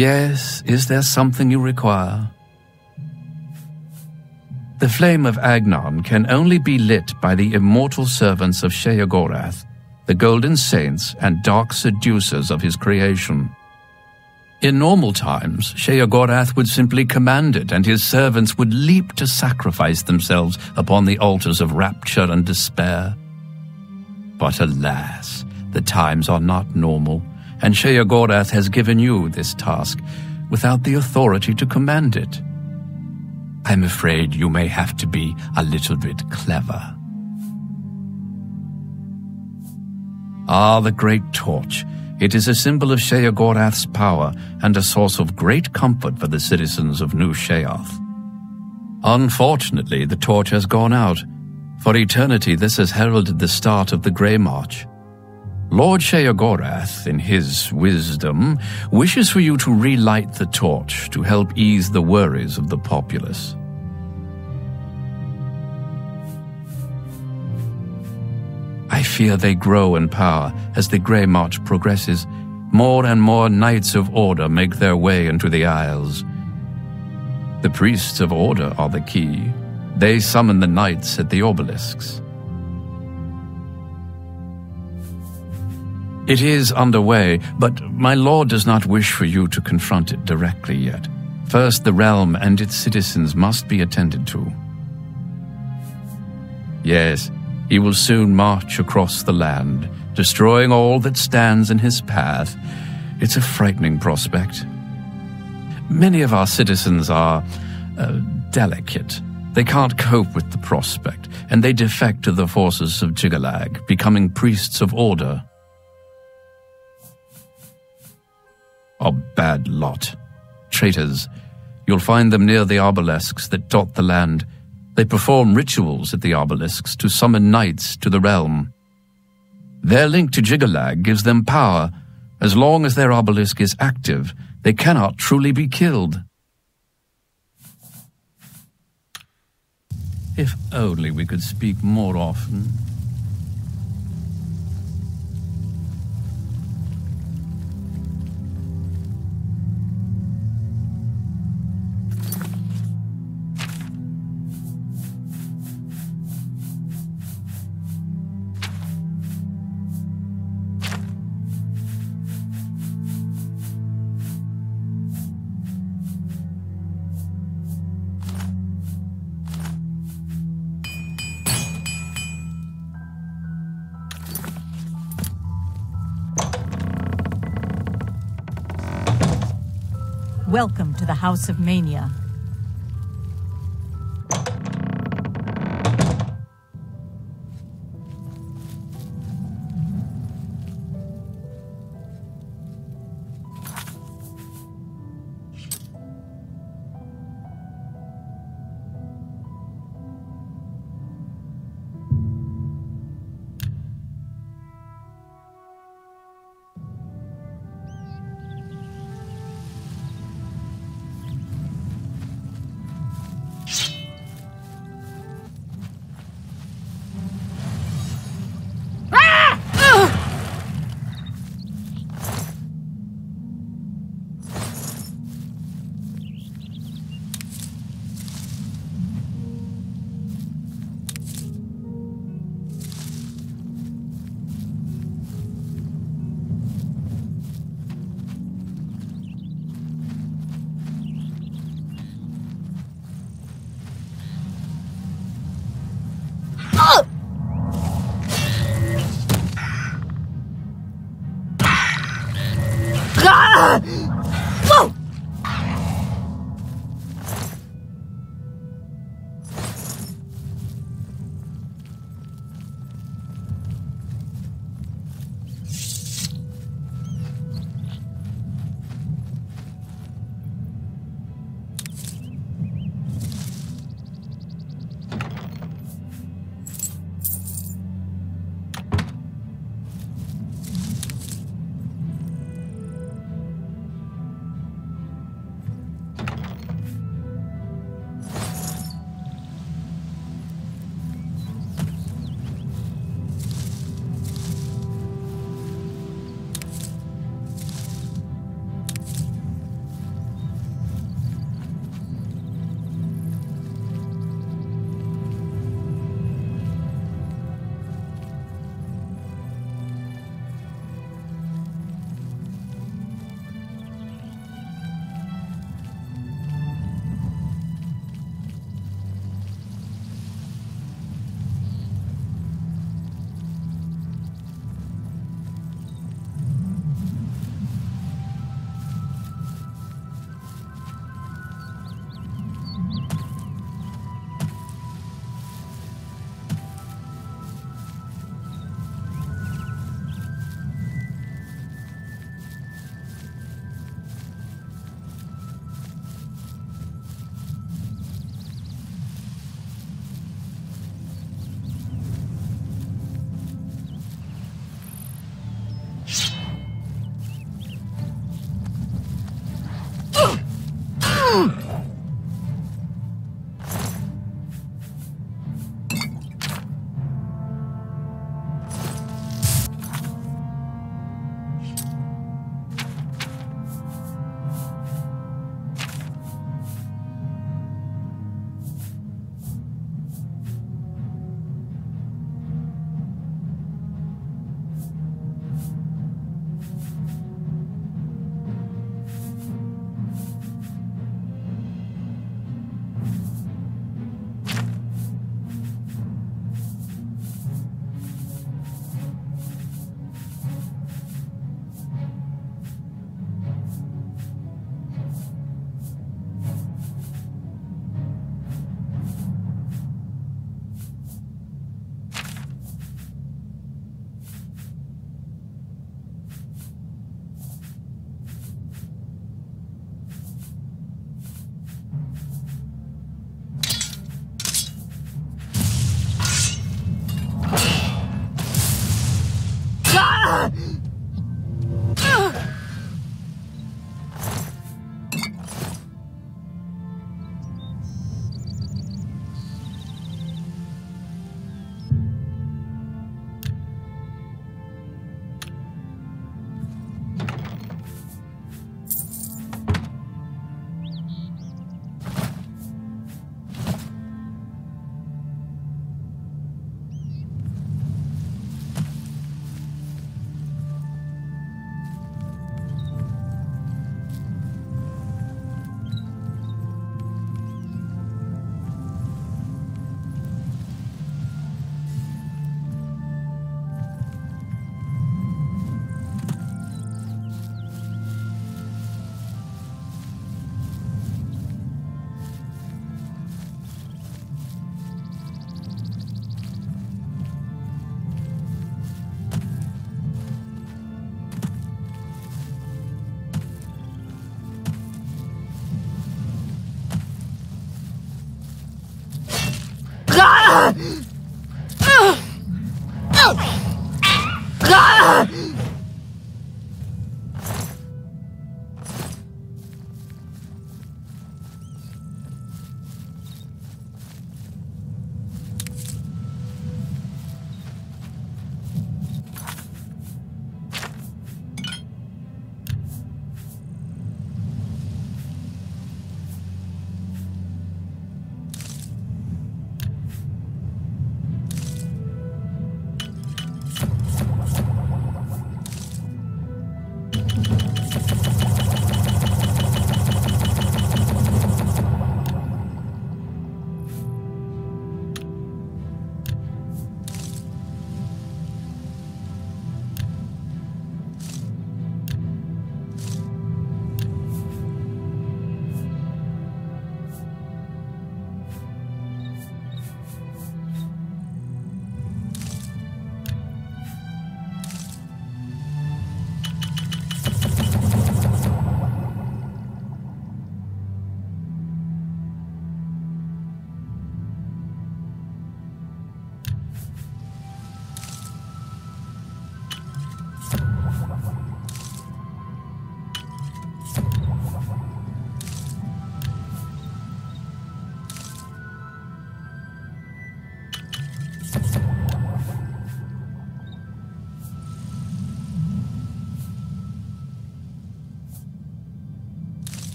Yes, is there something you require? The flame of Agnon can only be lit by the immortal servants of Sheogorath, the golden saints and dark seducers of his creation. In normal times, Sheogorath would simply command it, and his servants would leap to sacrifice themselves upon the altars of rapture and despair. But alas, the times are not normal, and Sheogorath has given you this task without the authority to command it. I'm afraid you may have to be a little bit clever. Ah, the great torch. It is a symbol of Sheogorath's power and a source of great comfort for the citizens of New Sheoth. Unfortunately, the torch has gone out. For eternity, this has heralded the start of the Grey March. Lord Sheogorath, in his wisdom, wishes for you to relight the torch to help ease the worries of the populace. I fear they grow in power as the Grey March progresses. More and more Knights of Order make their way into the Isles. The Priests of Order are the key. They summon the Knights at the obelisks. It is underway, but my lord does not wish for you to confront it directly yet. First, the realm and its citizens must be attended to. Yes, he will soon march across the land, destroying all that stands in his path. It's a frightening prospect. Many of our citizens are delicate. They can't cope with the prospect, and they defect to the forces of Jigalag, becoming priests of order. A bad lot. Traitors. You'll find them near the obelisks that dot the land. They perform rituals at the obelisks to summon knights to the realm. Their link to Jigalag gives them power. As long as their obelisk is active, they cannot truly be killed. If only we could speak more often. Welcome to the House of Mania.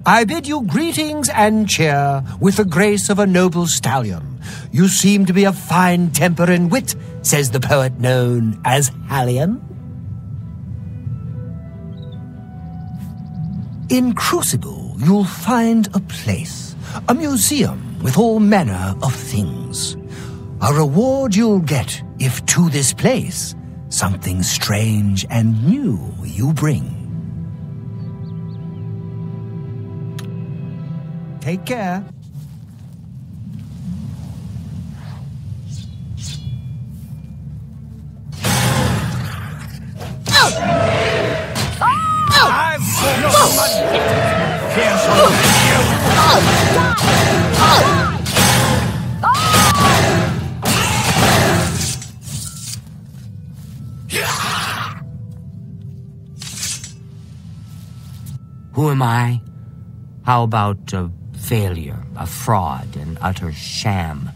I bid you greetings and cheer with the grace of a noble stallion. You seem to be of fine temper and wit, says the poet known as Hallion. In Crucible, you'll find a place, a museum with all manner of things. A reward you'll get if to this place something strange and new you bring. Take care. Who am I? How about a failure, a fraud, an utter sham?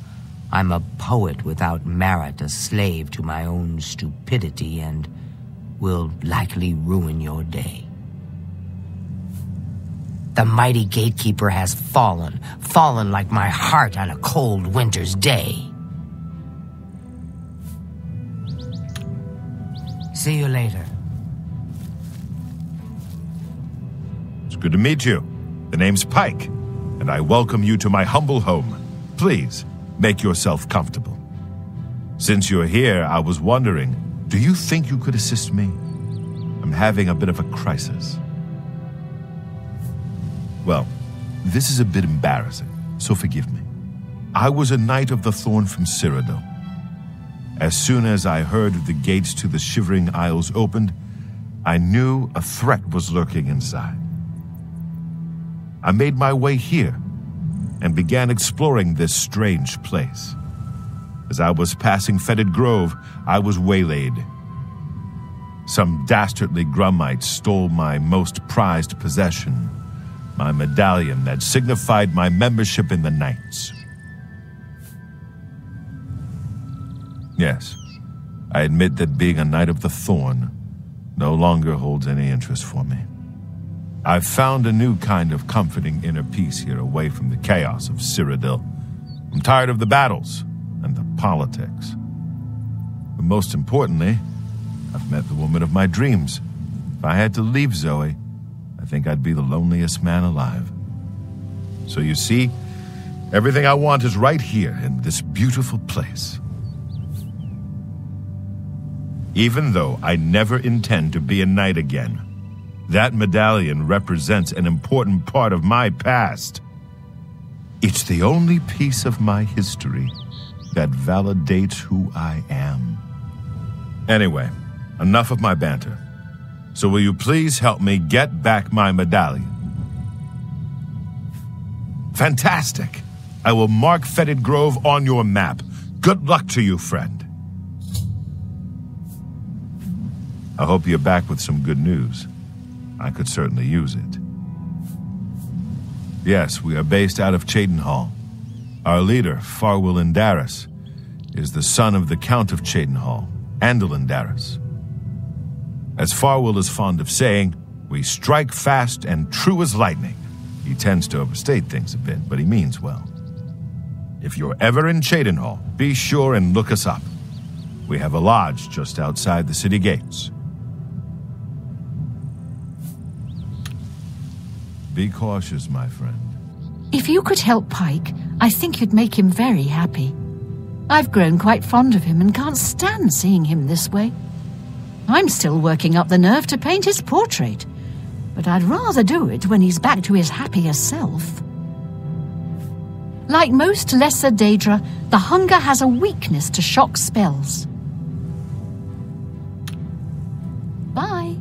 I'm a poet without merit, a slave to my own stupidity, and will likely ruin your day. The mighty gatekeeper has fallen like my heart on a cold winter's day. See you later. It's good to meet you. The name's Pike, and I welcome you to my humble home. Please, make yourself comfortable. Since you're here, I was wondering, do you think you could assist me? I'm having a bit of a crisis. Well, this is a bit embarrassing, so forgive me. I was a Knight of the Thorn from Cyrodiil. As soon as I heard the gates to the Shivering Isles opened, I knew a threat was lurking inside. I made my way here and began exploring this strange place. As I was passing Fetid Grove, I was waylaid. Some dastardly Grummites stole my most prized possession, my medallion that signified my membership in the Knights. Yes, I admit that being a Knight of the Thorn no longer holds any interest for me. I've found a new kind of comforting inner peace here away from the chaos of Cyrodiil. I'm tired of the battles and the politics. But most importantly, I've met the woman of my dreams. If I had to leave Zoe, I think I'd be the loneliest man alive. So you see, everything I want is right here in this beautiful place. Even though I never intend to be a knight again, that medallion represents an important part of my past. It's the only piece of my history that validates who I am. Anyway, enough of my banter. So will you please help me get back my medallion? Fantastic! I will mark Fetid Grove on your map. Good luck to you, friend. I hope you're back with some good news. I could certainly use it. Yes, we are based out of Cheydinhal. Our leader, Farwell Indaris, is the son of the Count of Cheydinhal, Andalin Darris. As Farwell is fond of saying, we strike fast and true as lightning. He tends to overstate things a bit, but he means well. If you're ever in Cheydinhal, be sure and look us up. We have a lodge just outside the city gates. Be cautious, my friend. If you could help Pike, I think you'd make him very happy. I've grown quite fond of him and can't stand seeing him this way. I'm still working up the nerve to paint his portrait, but I'd rather do it when he's back to his happier self. Like most lesser Daedra, the Hunger has a weakness to shock spells. Bye.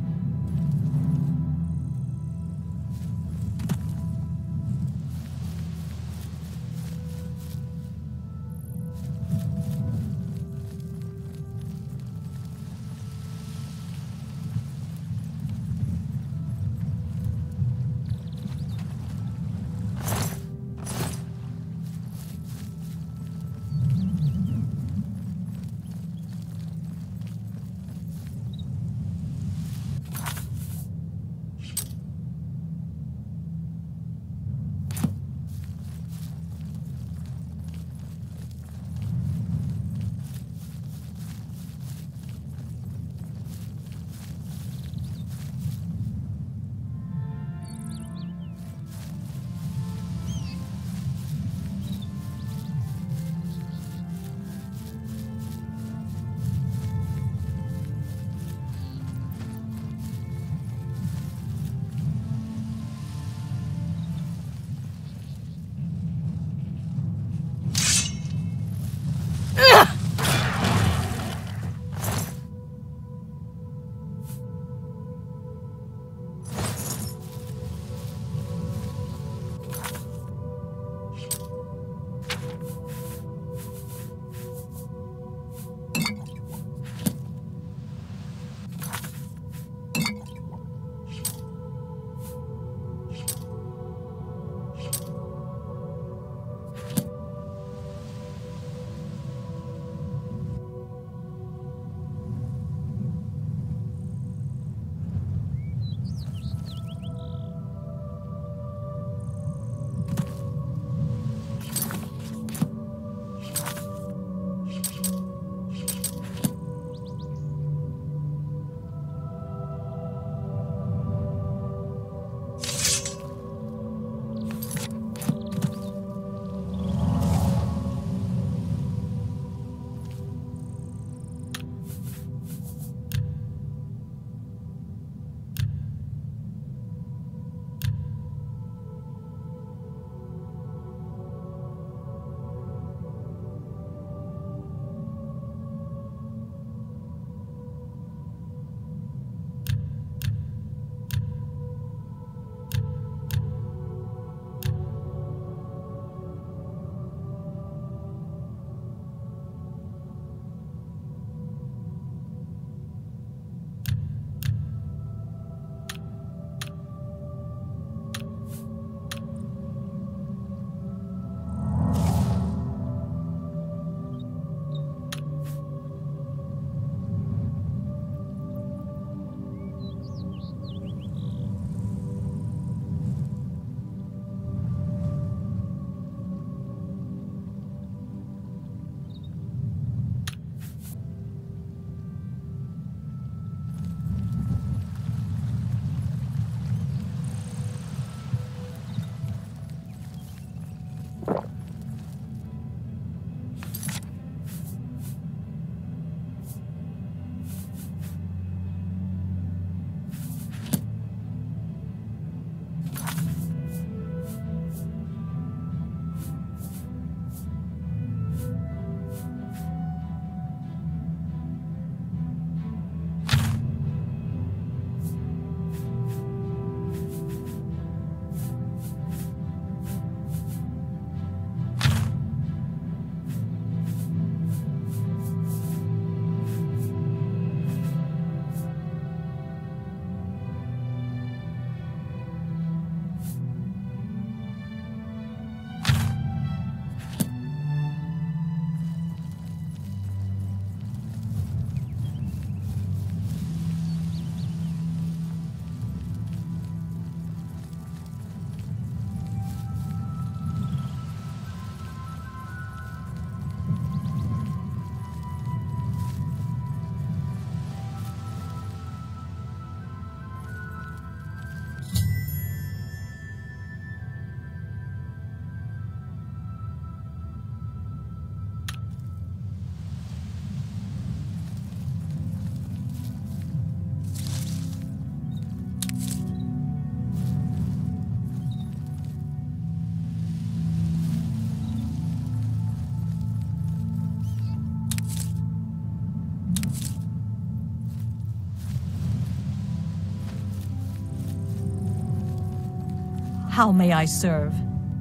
How may I serve?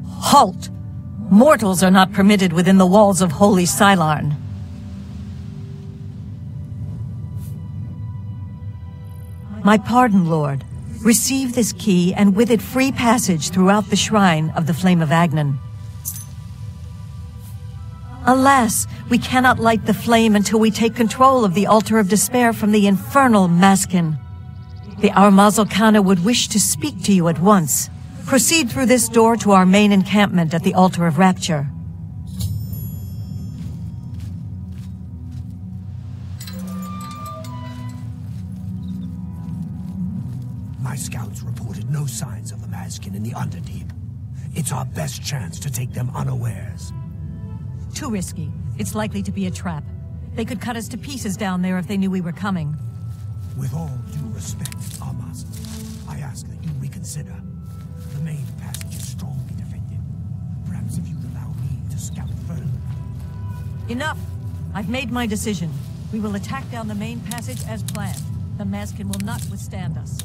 Halt! Mortals are not permitted within the walls of Holy Cylarn. My pardon, Lord. Receive this key, and with it free passage throughout the shrine of the Flame of Agnan. Alas, we cannot light the flame until we take control of the Altar of Despair from the infernal Maskin. The Armazel Kana would wish to speak to you at once. Proceed through this door to our main encampment at the Altar of Rapture. My scouts reported no signs of the Maskin in the Underdeep. It's our best chance to take them unawares. Too risky. It's likely to be a trap. They could cut us to pieces down there if they knew we were coming. With all due respect, Armazel, I ask that you reconsider. The main passage is strongly defended. Perhaps if you'd allow me to scout further. Enough! I've made my decision. We will attack down the main passage as planned. The Maskin will not withstand us.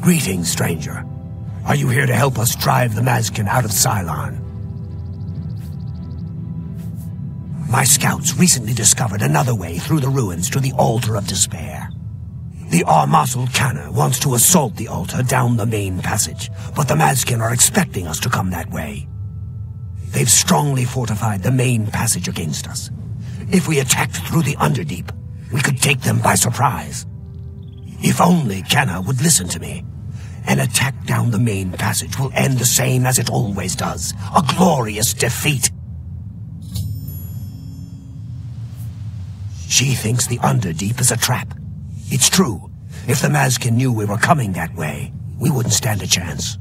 Greetings, stranger. Are you here to help us drive the Maskin out of Cylarn? My scouts recently discovered another way through the ruins to the Altar of Despair. The Armazel Kana wants to assault the altar down the main passage, but the Maskin are expecting us to come that way. They've strongly fortified the main passage against us. If we attacked through the Underdeep, we could take them by surprise. If only Kana would listen to me. An attack down the main passage will end the same as it always does. A glorious defeat. She thinks the Underdeep is a trap. It's true. If the Maskin knew we were coming that way, we wouldn't stand a chance.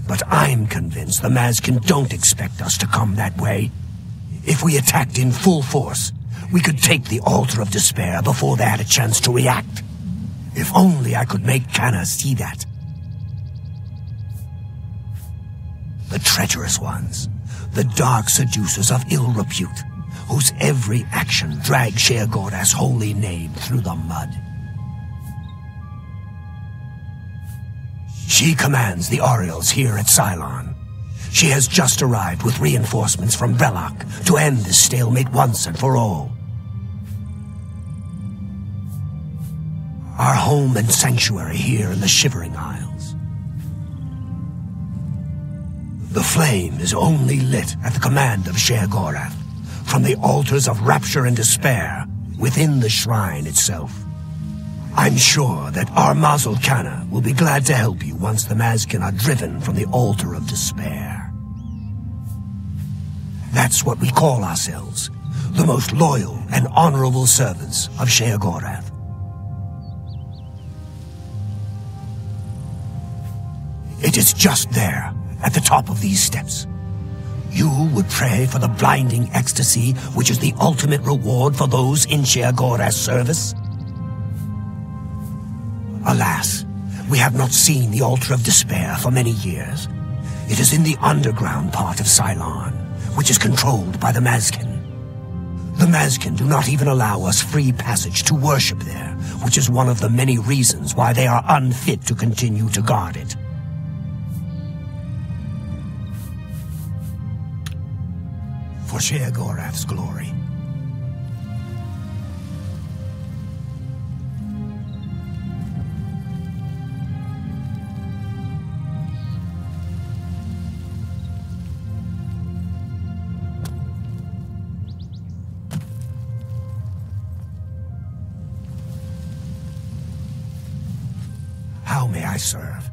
But I'm convinced the Maskin don't expect us to come that way. If we attacked in full force, we could take the Altar of Despair before they had a chance to react. If only I could make Kana see that. The treacherous ones, the dark seducers of ill repute, whose every action drags Sheogorath's holy name through the mud. She commands the Oriels here at Cylarn. She has just arrived with reinforcements from Velok to end this stalemate once and for all. Our home and sanctuary here in the Shivering Isles. The flame is only lit at the command of Sheogorath, from the altars of rapture and despair within the shrine itself. I'm sure that Armazel Kana will be glad to help you once the Maskin are driven from the altar of despair. That's what we call ourselves, the most loyal and honorable servants of Sheogorath. It is just there, at the top of these steps. You would pray for the blinding ecstasy, which is the ultimate reward for those in Sheogorath's service? Alas, we have not seen the Altar of Despair for many years. It is in the underground part of Cylarn, which is controlled by the Maskin. The Maskin do not even allow us free passage to worship there, which is one of the many reasons why they are unfit to continue to guard it. For Sheogorath's glory. How may I serve?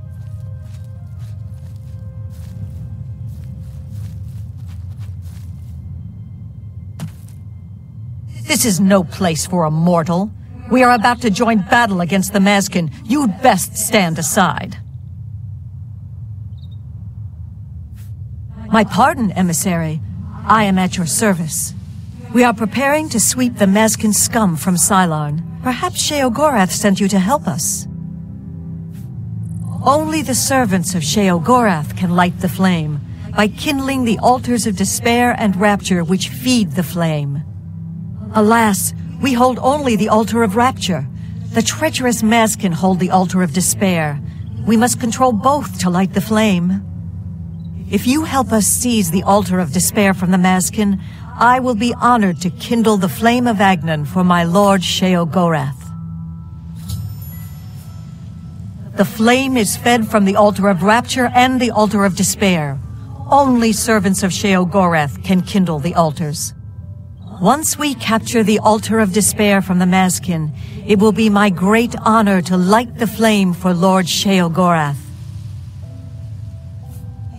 This is no place for a mortal. We are about to join battle against the Maskin. You'd best stand aside. My pardon, emissary. I am at your service. We are preparing to sweep the Maskin scum from Cylarn. Perhaps Sheogorath sent you to help us. Only the servants of Sheogorath can light the flame, by kindling the altars of despair and rapture which feed the flame. Alas, we hold only the altar of rapture. The treacherous mask can hold the altar of despair. We must control both to light the flame. If you help us seize the altar of despair from the Maskin, I will be honored to kindle the flame of Agnon for my lord Sheogorath. The flame is fed from the altar of rapture and the altar of despair. Only servants of Sheogorath can kindle the altars. Once we capture the altar of despair from the Maskin, it will be my great honor to light the flame for Lord Sheogorath.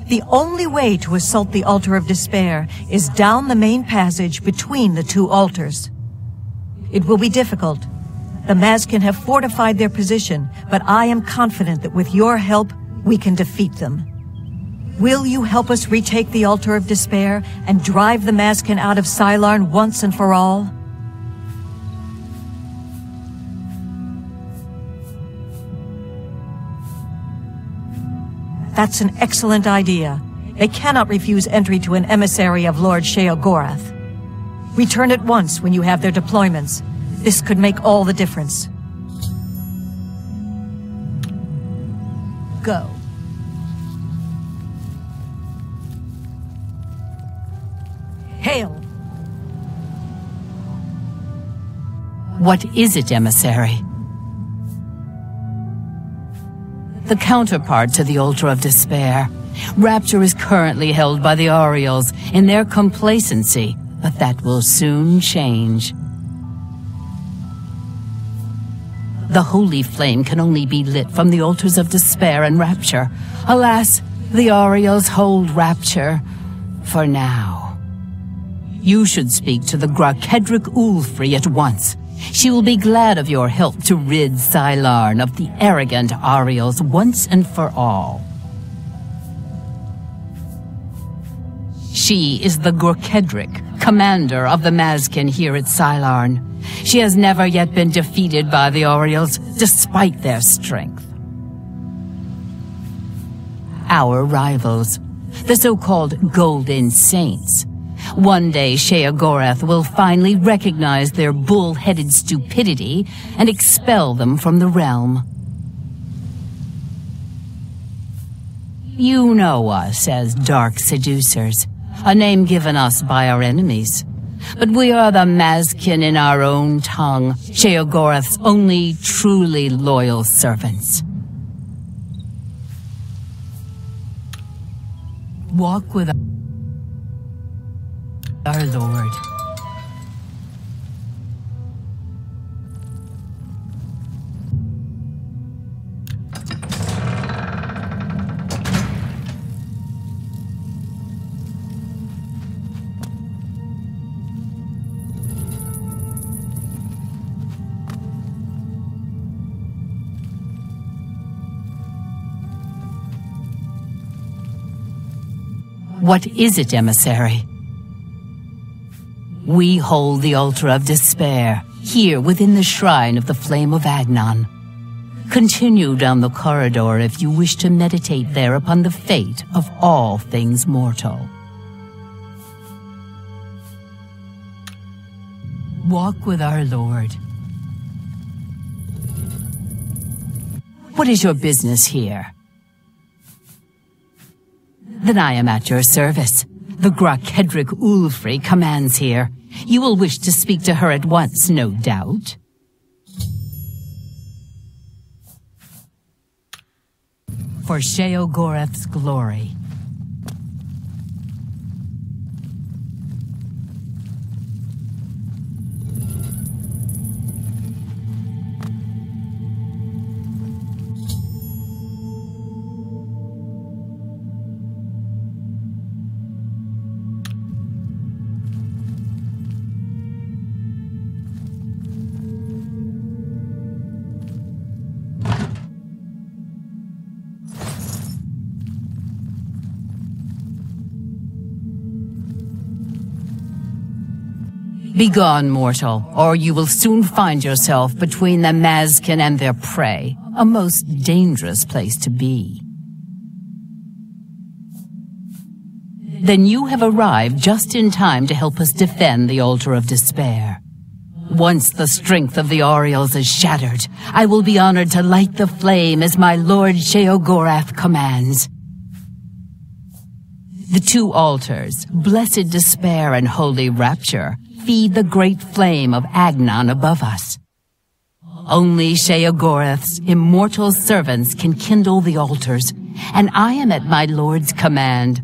The only way to assault the altar of despair is down the main passage between the two altars. It will be difficult. The Maskin have fortified their position, but I am confident that with your help, we can defeat them. Will you help us retake the altar of despair and drive the Maskin out of Sylarn once and for all? That's an excellent idea. They cannot refuse entry to an emissary of Lord Sheogorath. Return at once when you have their deployments. This could make all the difference. Go. Hail! What is it, emissary? The counterpart to the Altar of Despair. Rapture is currently held by the Ariels in their complacency, but that will soon change. The holy flame can only be lit from the altars of despair and rapture. Alas, the Ariels hold rapture for now. You should speak to the Grakedric Ulfri at once. She will be glad of your help to rid Sylarn of the arrogant Ariels once and for all. She is the Grakedric, commander of the Maskin here at Sylarn. She has never yet been defeated by the Ariels, despite their strength. Our rivals, the so-called Golden Saints. One day Sheogorath will finally recognize their bull-headed stupidity and expel them from the realm. You know us as Dark Seducers, a name given us by our enemies. But we are the Maskin in our own tongue, Sheogorath's only truly loyal servants. Walk with our Lord. What is it, emissary? We hold the altar of despair, here within the shrine of the Flame of Agnon. Continue down the corridor if you wish to meditate there upon the fate of all things mortal. Walk with our Lord. What is your business here? Then I am at your service. The Grakedric Ulfri commands here. You will wish to speak to her at once, no doubt. For Sheogorath's glory. Begone, mortal, or you will soon find yourself between the Maskin and their prey, A most dangerous place to be. Then you have arrived just in time to help us defend the Altar of Despair. Once the strength of the Orioles is shattered, I will be honored to light the flame as my Lord Sheogorath commands. The two altars, Blessed Despair and Holy Rapture, feed the great flame of Agnon above us. Only Sheogorath's immortal servants can kindle the altars, and I am at my Lord's command,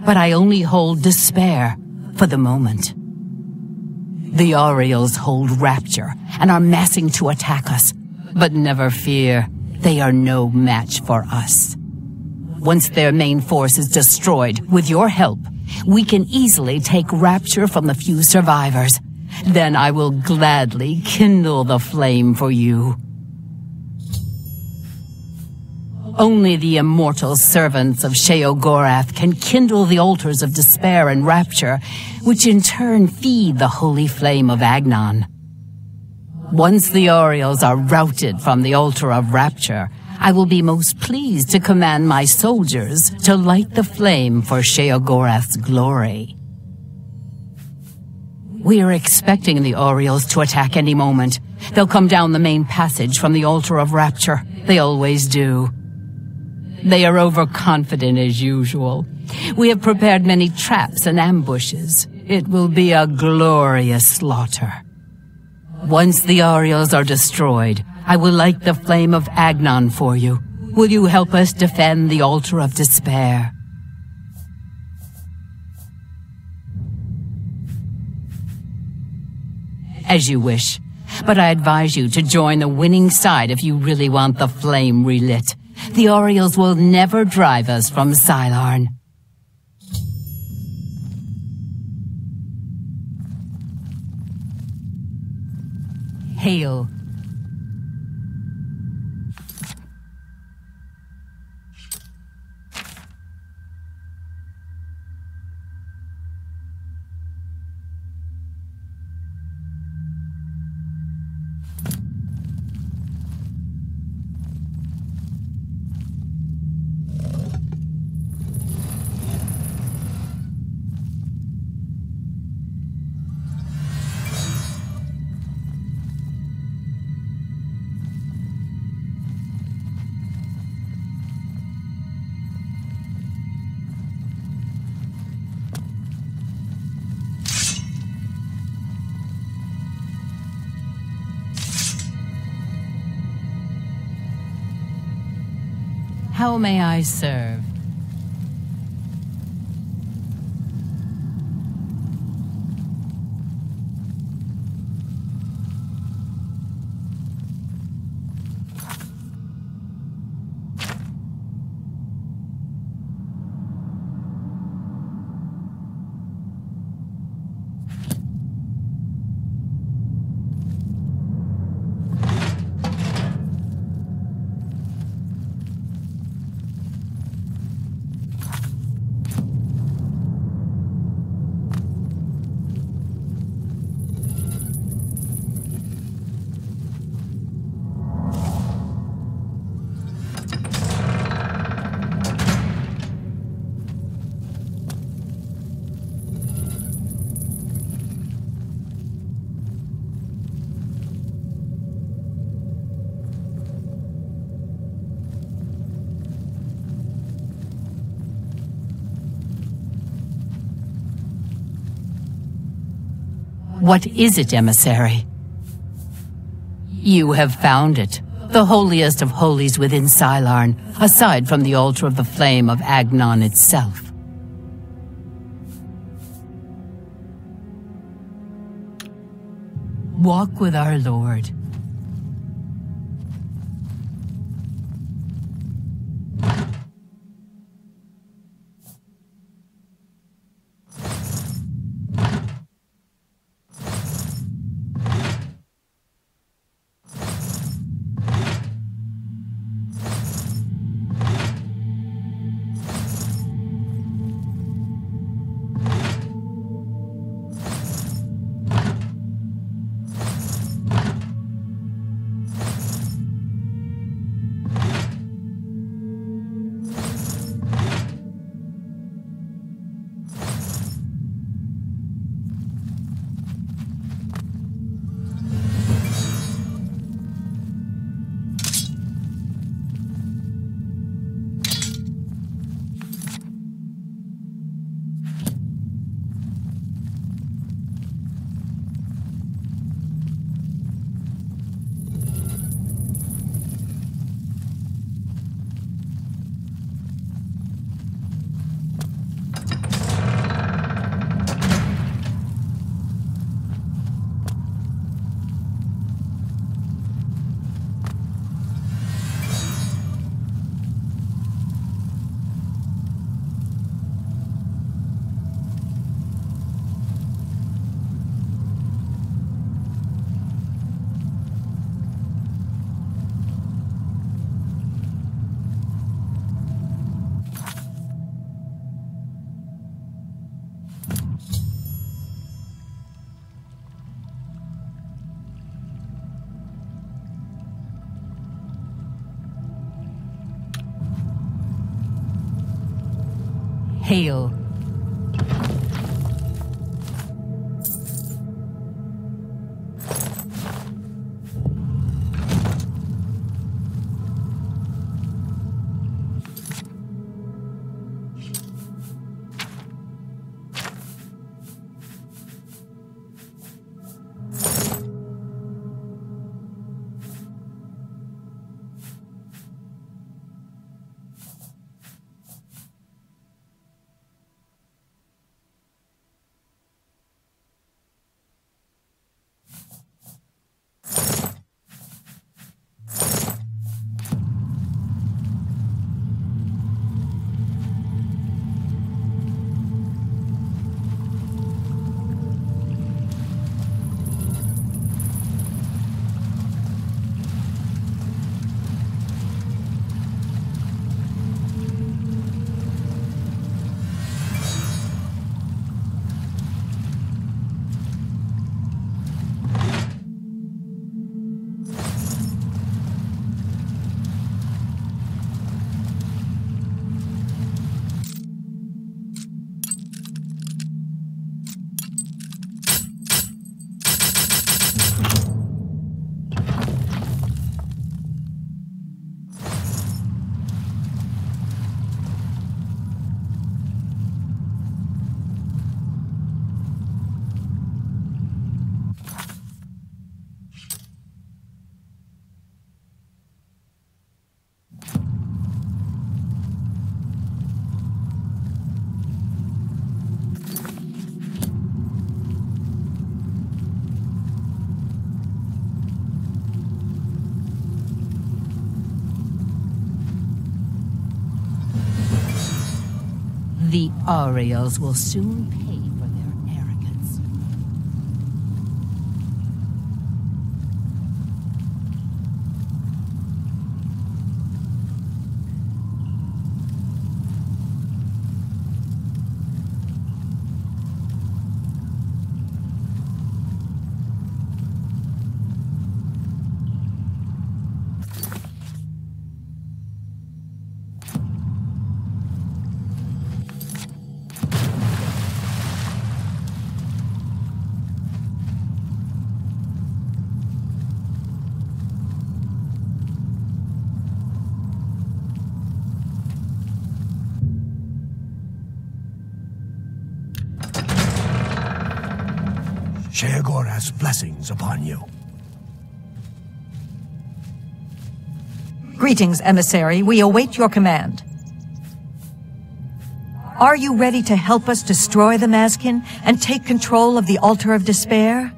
but I only hold Despair for the moment. The Orioles hold Rapture and are massing to attack us, but never fear, they are no match for us. Once their main force is destroyed, with your help, we can easily take Rapture from the few survivors. Then I will gladly kindle the flame for you. Only the immortal servants of Sheogorath can kindle the altars of despair and rapture, which in turn feed the holy flame of Agnon. Once the Orioles are routed from the altar of rapture, I will be most pleased to command my soldiers to light the flame for Sheogorath's glory. We are expecting the Orioles to attack any moment. They'll come down the main passage from the altar of rapture. They always do. They are overconfident as usual. We have prepared many traps and ambushes. It will be a glorious slaughter. Once the Orioles are destroyed, I will light the flame of Agnon for you. Will you help us defend the altar of despair? As you wish, but I advise you to join the winning side if you really want the flame relit. The Orioles will never drive us from Sylarn. Hail. How may I serve? What is it, emissary? You have found it, the holiest of holies within Sylarn, aside from the altar of the flame of Agnon itself. Walk with our Lord. Hail. The Ariels will soon pay for their arrogance. Sheogorath's blessings upon you. Greetings, emissary. We await your command. Are you ready to help us destroy the Mazkin and take control of the Altar of Despair?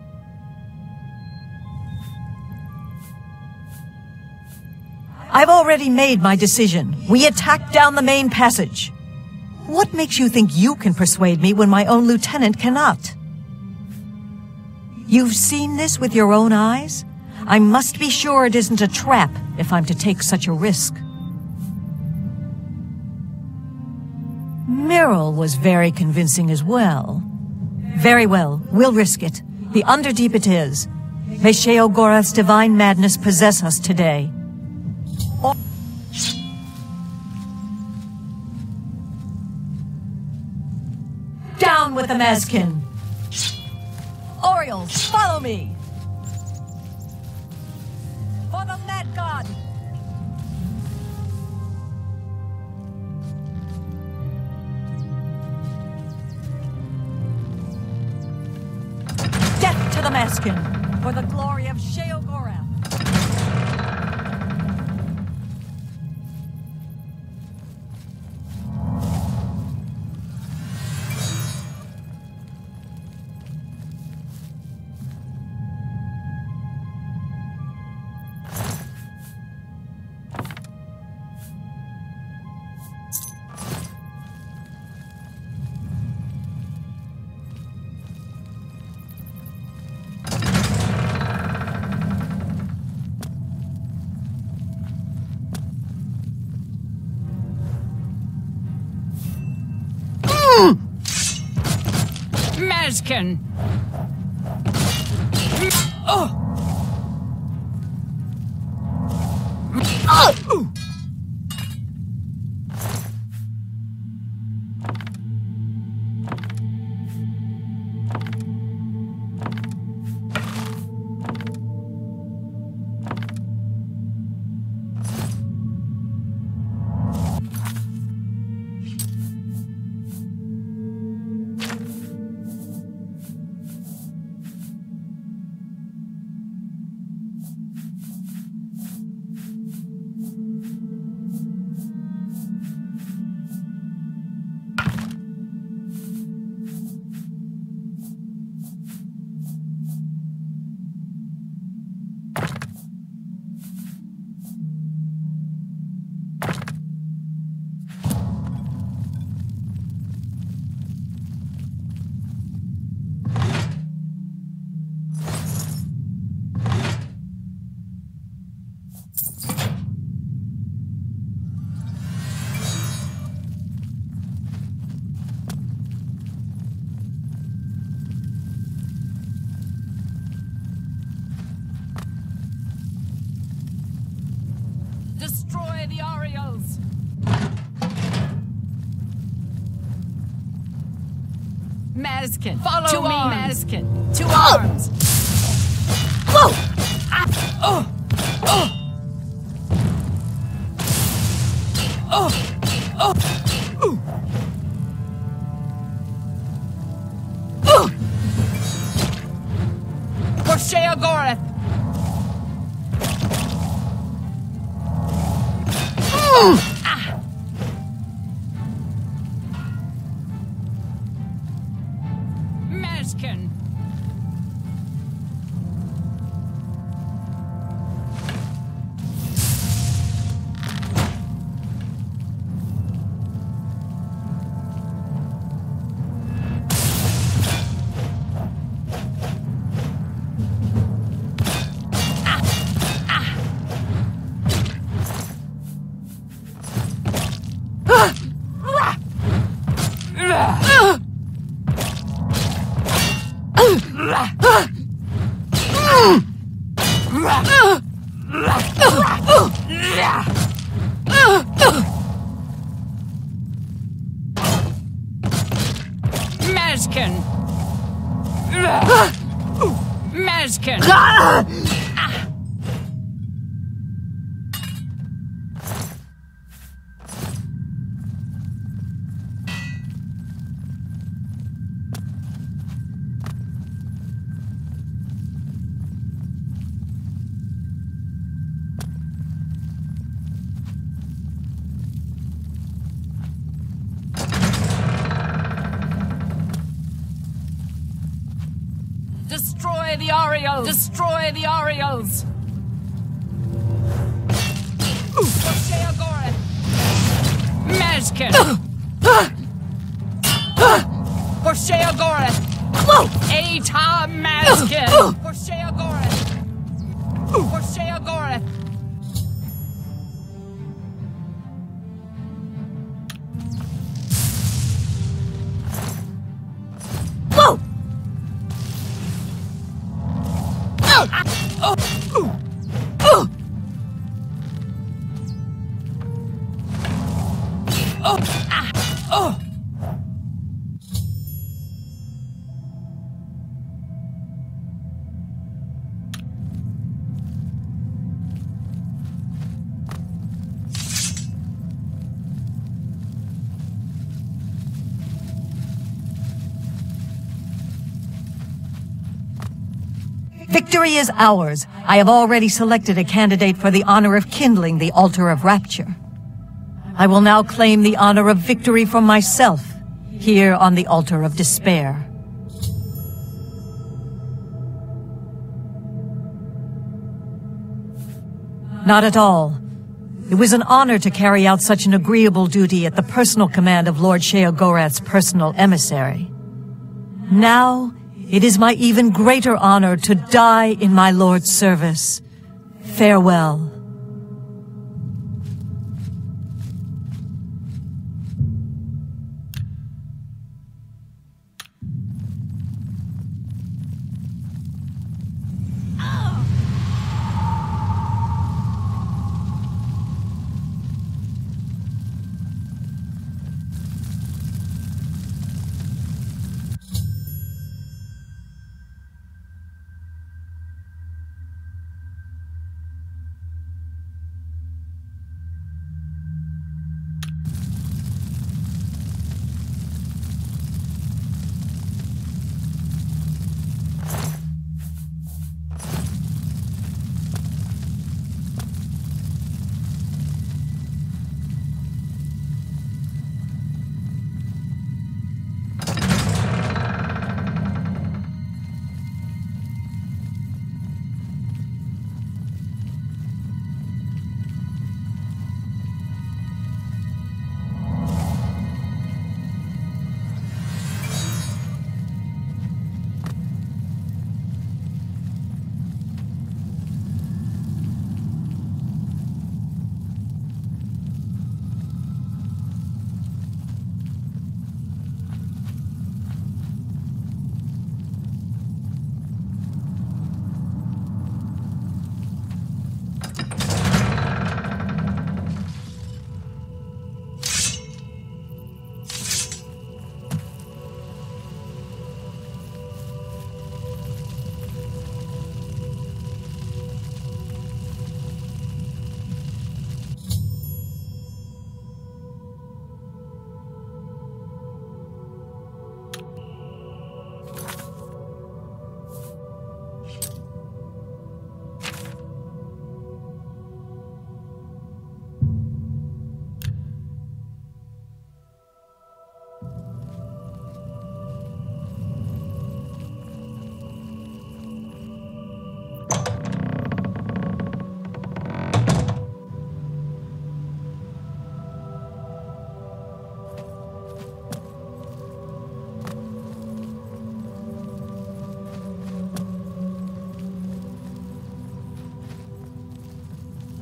I've already made my decision. We attack down the main passage. What makes you think you can persuade me when my own lieutenant cannot? You've seen this with your own eyes? I must be sure it isn't a trap if I'm to take such a risk. Myrrel was very convincing as well. Very well, we'll risk it. The Underdeep it is. May Sheogorath's divine madness possess us today. Down with the Mazkin! Orioles, follow me! For the Mad God! Death to the Mazkin! For the glory of Sheogorath! Mazkin! Oh! Mazkin, follow me, Mazkin. 2 arms. Whoa! For Sheogorath. Mazkin. Mazkin. Mazkin. Destroy the Ariels! Destroy the Ariels! For Sheogorath! Mazkin! For Sheogorath! Atar Mazkin! For Sheogorath! For Sheogorath! Victory is ours. I have already selected a candidate for the honor of kindling the altar of rapture. I will now claim the honor of victory for myself, here on the altar of despair. Not at all. It was an honor to carry out such an agreeable duty at the personal command of Lord Sheogorath's personal emissary. Now, it is my even greater honor to die in my lord's service. Farewell.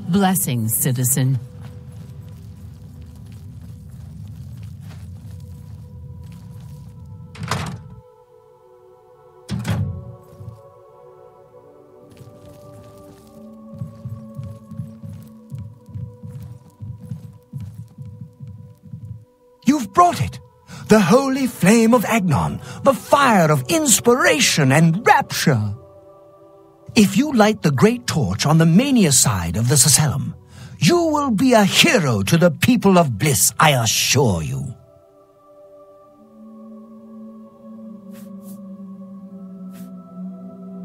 Blessings, citizen. You've brought it! The holy flame of Agnon, the fire of inspiration and rapture! If you light the great torch on the mania side of the Sacellum, you will be a hero to the people of Bliss, I assure you.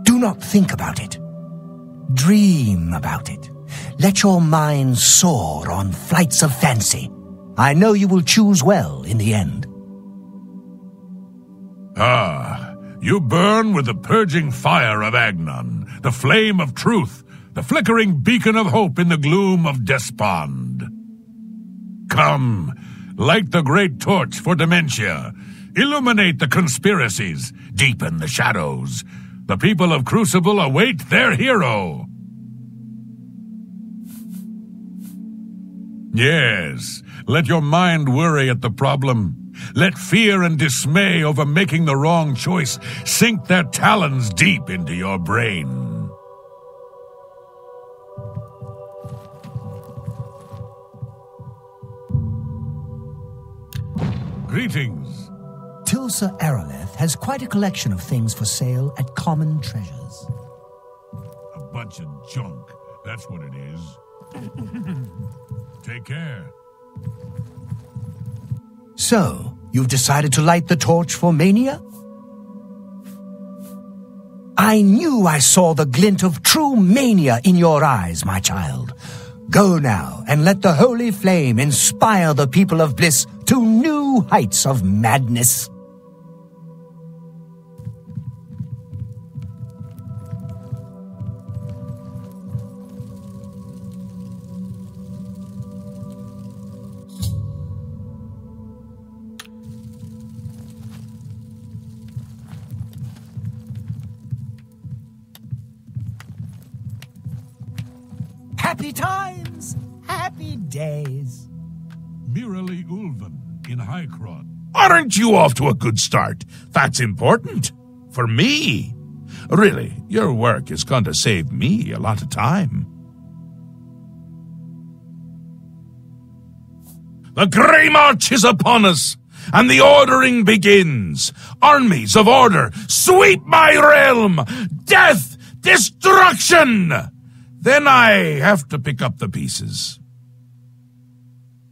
Do not think about it. Dream about it. Let your mind soar on flights of fancy. I know you will choose well in the end. Ah, you burn with the purging fire of Agnon, the flame of truth, the flickering beacon of hope in the gloom of despond. Come, light the great torch for dementia. Illuminate the conspiracies, deepen the shadows. The people of Crucible await their hero. Yes, let your mind worry at the problem. Let fear and dismay over making the wrong choice sink their talons deep into your brain. Greetings. Tilsa Araleth has quite a collection of things for sale at Common Treasures. A bunch of junk, that's what it is. Take care. So, you've decided to light the torch for Mania? I knew I saw the glint of true mania in your eyes, my child. Go now and let the holy flame inspire the people of Bliss to new heights of madness. Happy times, happy days. Mirali Ulven in Highcross. Aren't you off to a good start? That's important. For me. Really, your work is going to save me a lot of time. The Grey March is upon us, and the ordering begins. Armies of order, sweep my realm! Death! Destruction! Then I have to pick up the pieces.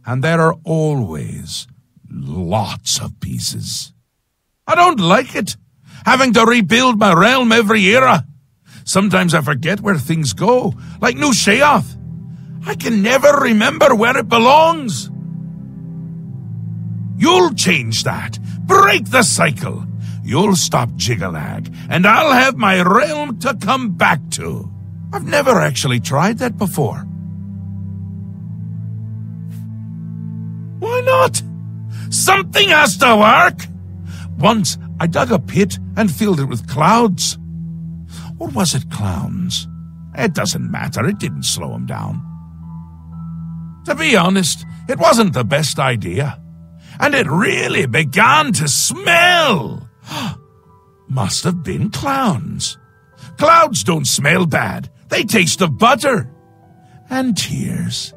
And there are always lots of pieces. I don't like it, having to rebuild my realm every era. Sometimes I forget where things go, like New Sheoth. I can never remember where it belongs. You'll change that. Break the cycle. You'll stop Jiggalag, and I'll have my realm to come back to. I've never actually tried that before. Why not? Something has to work. Once I dug a pit and filled it with clouds. Or was it clowns? It doesn't matter. It didn't slow him down. To be honest, it wasn't the best idea. And it really began to smell. Must have been clowns. Clouds don't smell bad. They taste of butter and tears.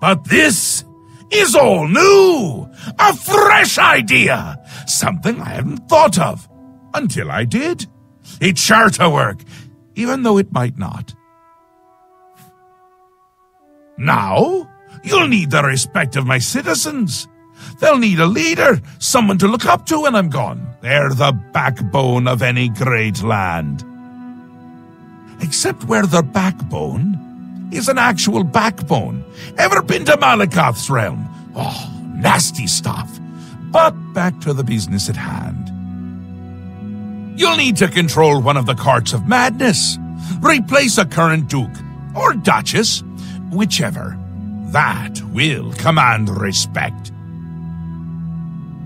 But this is all new. A fresh idea. Something I hadn't thought of until I did. It's sure to work, even though it might not. Now, you'll need the respect of my citizens. They'll need a leader, someone to look up to when I'm gone. They're the backbone of any great land. Except where the backbone is an actual backbone. Ever been to Malakoth's realm? Oh, nasty stuff. But back to the business at hand. You'll need to control one of the carts of madness. Replace a current duke, or duchess, whichever. That will command respect.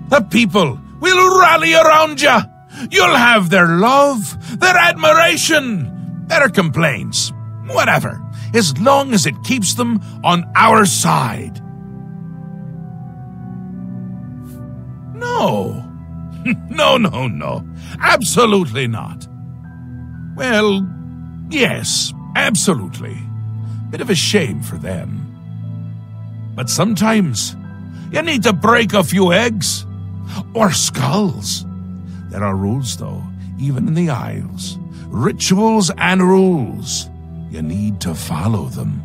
The people will rally around you. You'll have their love, their admiration, their complaints. Whatever, as long as it keeps them on our side. No. No. Absolutely not. Well, yes, absolutely. Bit of a shame for them. But sometimes you need to break a few eggs. Or skulls. There are rules, though, even in the Isles. Rituals and rules. You need to follow them.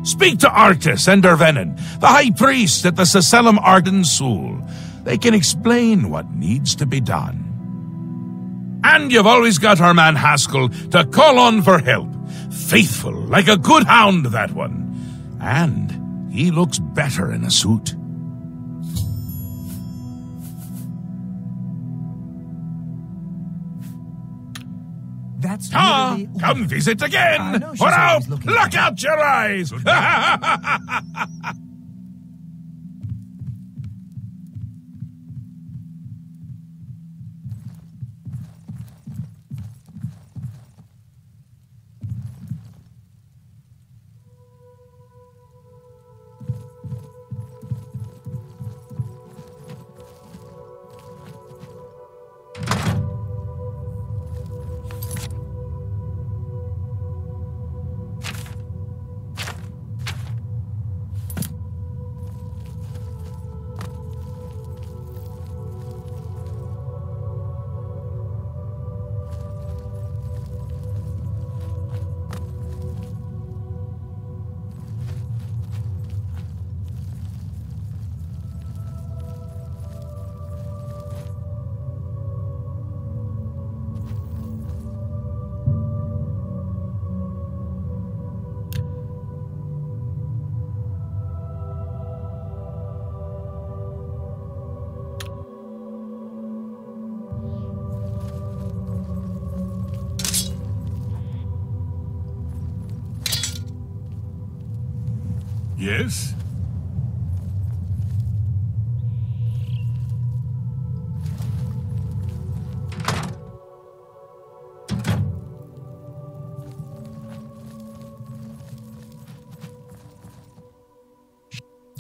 Speak to Artis and Dervenin, the High Priest at the Seselim Arden Sul. They can explain what needs to be done. And you've always got our man Haskell to call on for help. Faithful, like a good hound, that one. And he looks better in a suit. That's come visit again! Or I'll pluck out your eyes! Yes?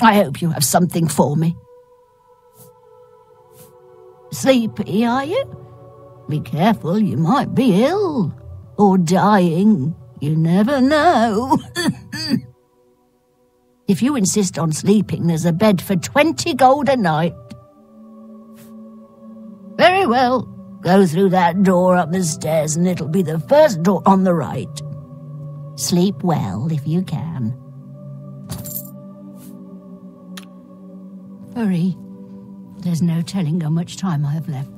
I hope you have something for me. Sleepy, are you? Be careful, you might be ill. Or dying. You never know. If you insist on sleeping, there's a bed for 20 gold a night. Very well. Go through that door up the stairs and it'll be the first door on the right. Sleep well if you can. Hurry. There's no telling how much time I have left.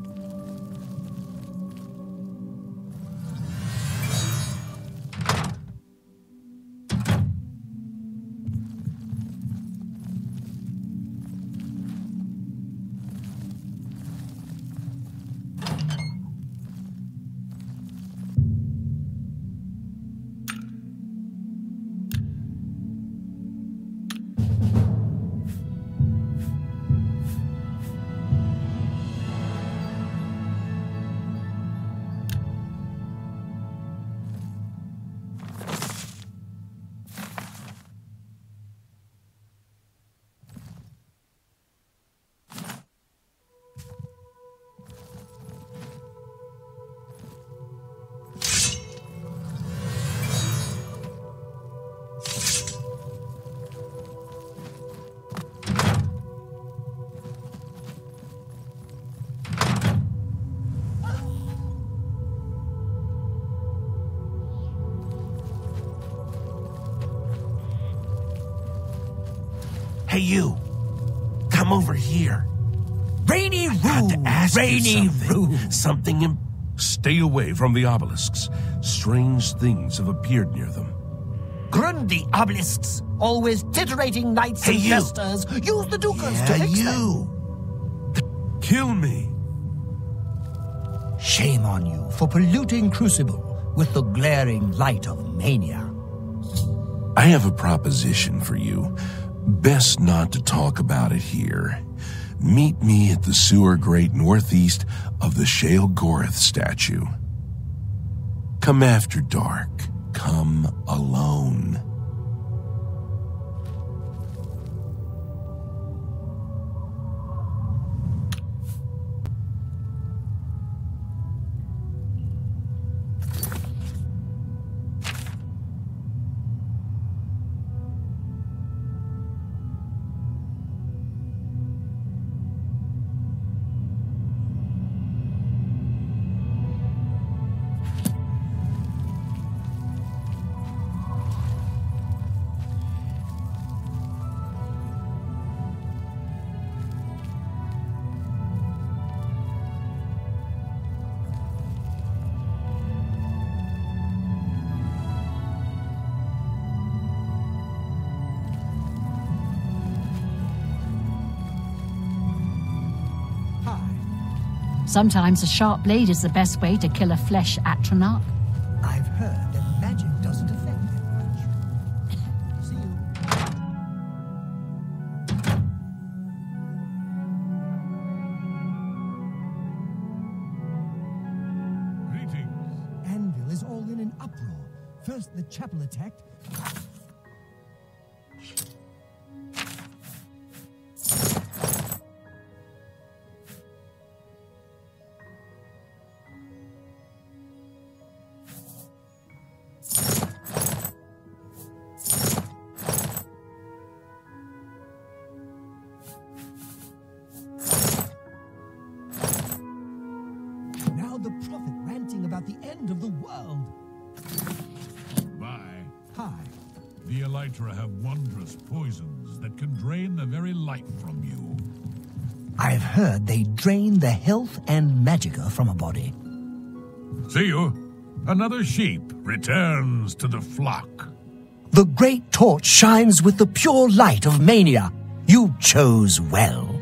Hey, you. Come over here. Rainy Roo! Got to ask Rainy you something. Something Stay away from the obelisks. Strange things have appeared near them. Grundy obelisks, always titerating knights Hey, and you. jesters. Use the Dukas to fix them. Kill me. Shame on you for polluting Crucible with the glaring light of mania. I have a proposition for you. Best not to talk about it here. Meet me at the sewer grate northeast of the Shale Goreth statue. Come after dark. Come alone. Sometimes a sharp blade is the best way to kill a flesh atronach. I've heard that magic doesn't affect them much. See you. Greetings. Anvil is all in an uproar. First the chapel attacked. The prophet ranting about the end of the world. Bye. Hi. The Elytra have wondrous poisons that can drain the very life from you. I've heard they drain the health and magicka from a body. See you. Another sheep returns to the flock. The great torch shines with the pure light of mania. You chose well.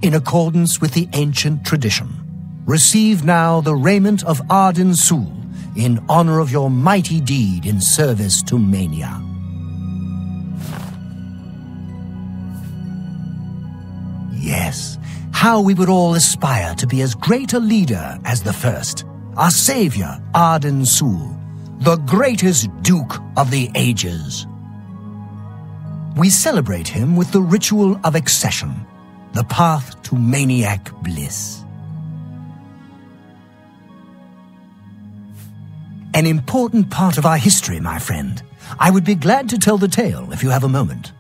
In accordance with the ancient tradition, receive now the raiment of Arden Sul in honor of your mighty deed in service to Mania. Yes, how we would all aspire to be as great a leader as the first, our savior, Arden Sul, the greatest Duke of the Ages. We celebrate him with the ritual of accession, the path to maniac bliss. An important part of our history, my friend. I would be glad to tell the tale if you have a moment.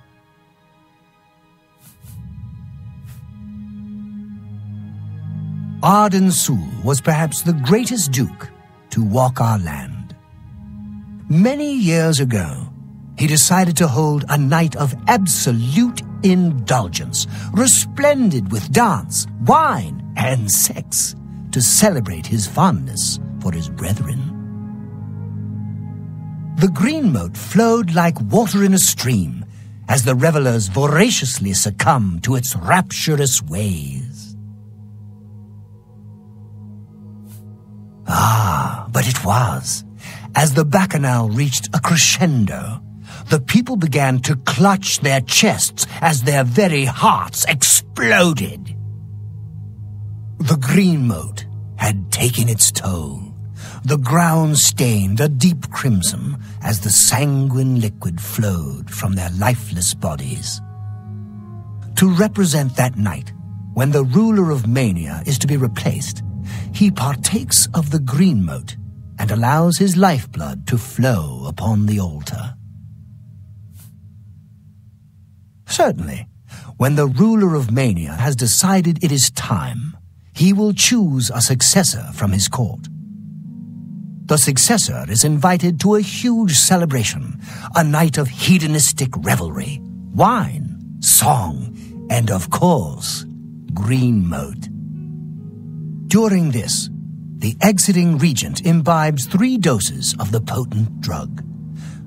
Arden Sul was perhaps the greatest duke to walk our land. Many years ago, he decided to hold a night of absolute indulgence, resplendent with dance, wine, and sex, to celebrate his fondness for his brethren. The green moat flowed like water in a stream as the revelers voraciously succumbed to its rapturous ways. Ah, but it was. As the bacchanal reached a crescendo, the people began to clutch their chests as their very hearts exploded. The green moat had taken its toll. The ground stained a deep crimson as the sanguine liquid flowed from their lifeless bodies. To represent that night, when the ruler of Mania is to be replaced, he partakes of the green moat and allows his lifeblood to flow upon the altar. Certainly, when the ruler of Mania has decided it is time, he will choose a successor from his court. The successor is invited to a huge celebration, a night of hedonistic revelry, wine, song, and of course, green moat. During this, the exiting regent imbibes 3 doses of the potent drug.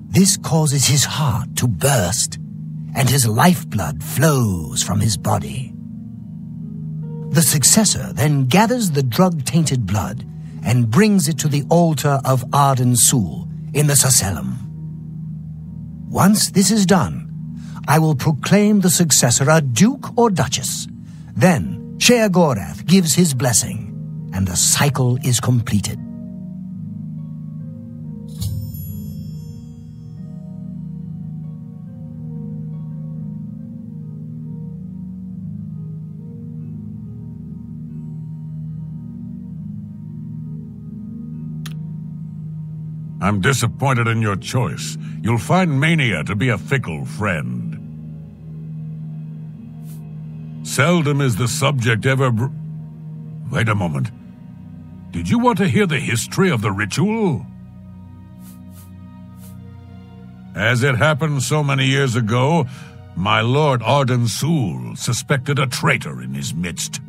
This causes his heart to burst, and his lifeblood flows from his body. The successor then gathers the drug-tainted blood and brings it to the altar of Arden Sul in the Sacellum. Once this is done, I will proclaim the successor a duke or duchess. Then Sheogorath gives his blessing, and the cycle is completed. I'm disappointed in your choice. You'll find mania to be a fickle friend. Seldom is the subject ever Wait a moment. Did you want to hear the history of the ritual? As it happened so many years ago, my lord Arden Sul suspected a traitor in his midst.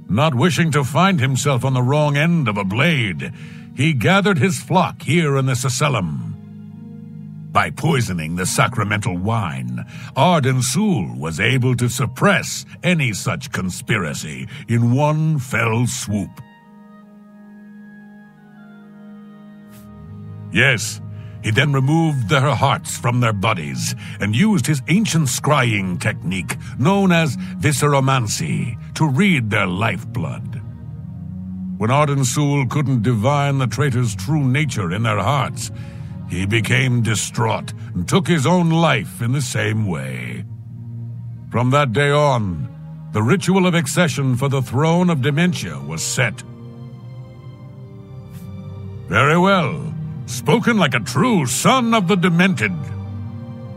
Not wishing to find himself on the wrong end of a blade, he gathered his flock here in the Sacellum. By poisoning the sacramental wine, Arden Sul was able to suppress any such conspiracy in one fell swoop. Yes, he then removed their hearts from their bodies and used his ancient scrying technique known as visceromancy to read their lifeblood. When Arden Sul couldn't divine the traitors' true nature in their hearts, he became distraught and took his own life in the same way. From that day on, the ritual of accession for the throne of Dementia was set. Very well. Spoken like a true son of the Demented.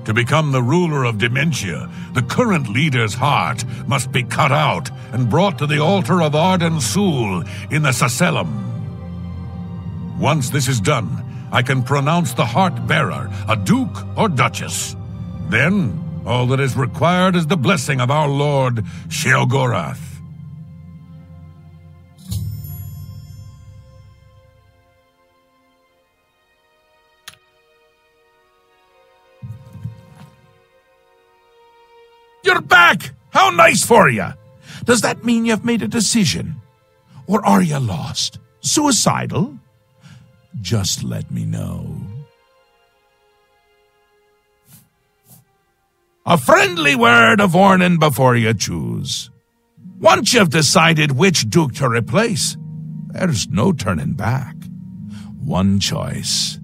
To become the ruler of Dementia, the current leader's heart must be cut out and brought to the altar of Arden Sul in the Sacellum. Once this is done, I can pronounce the heart-bearer a duke or duchess. Then, all that is required is the blessing of our lord Sheogorath. You're back! How nice for you! Does that mean you've made a decision? Or are you lost? Suicidal? Just let me know. A friendly word of warning before you choose. Once you've decided which duke to replace, there's no turning back. One choice.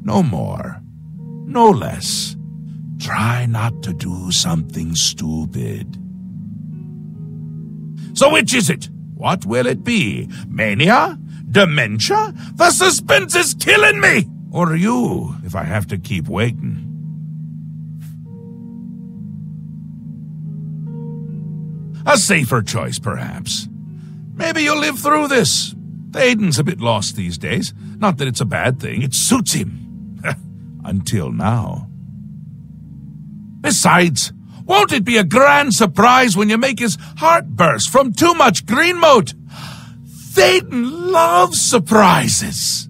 No more. No less. Try not to do something stupid. So which is it? What will it be? Mania? Dementia? The suspense is killing me! Or you, if I have to keep waiting. A safer choice, perhaps. Maybe you'll live through this. Aiden's a bit lost these days. Not that it's a bad thing. It suits him. Until now. Besides, won't it be a grand surprise when you make his heart burst from too much green moat? Théoden loves surprises.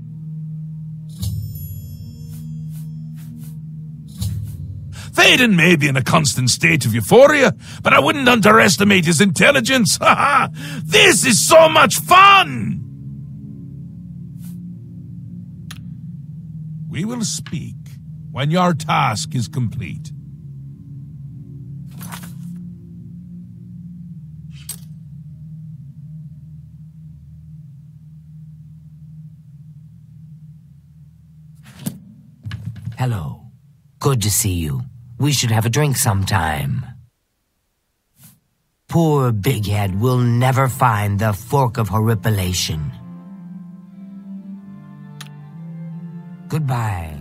Théoden may be in a constant state of euphoria, but I wouldn't underestimate his intelligence. This is so much fun! We will speak when your task is complete. Hello. Good to see you. We should have a drink sometime. Poor Bighead will never find the Fork of Horripilation. Goodbye.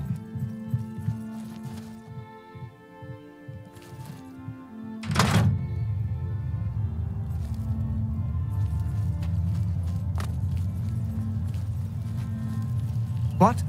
What?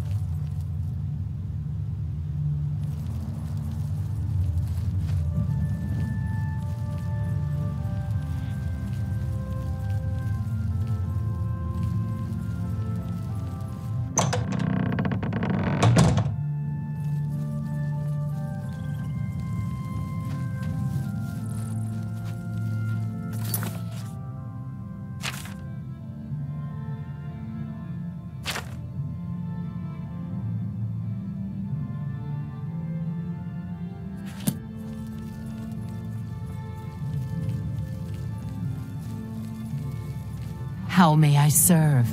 How may I serve?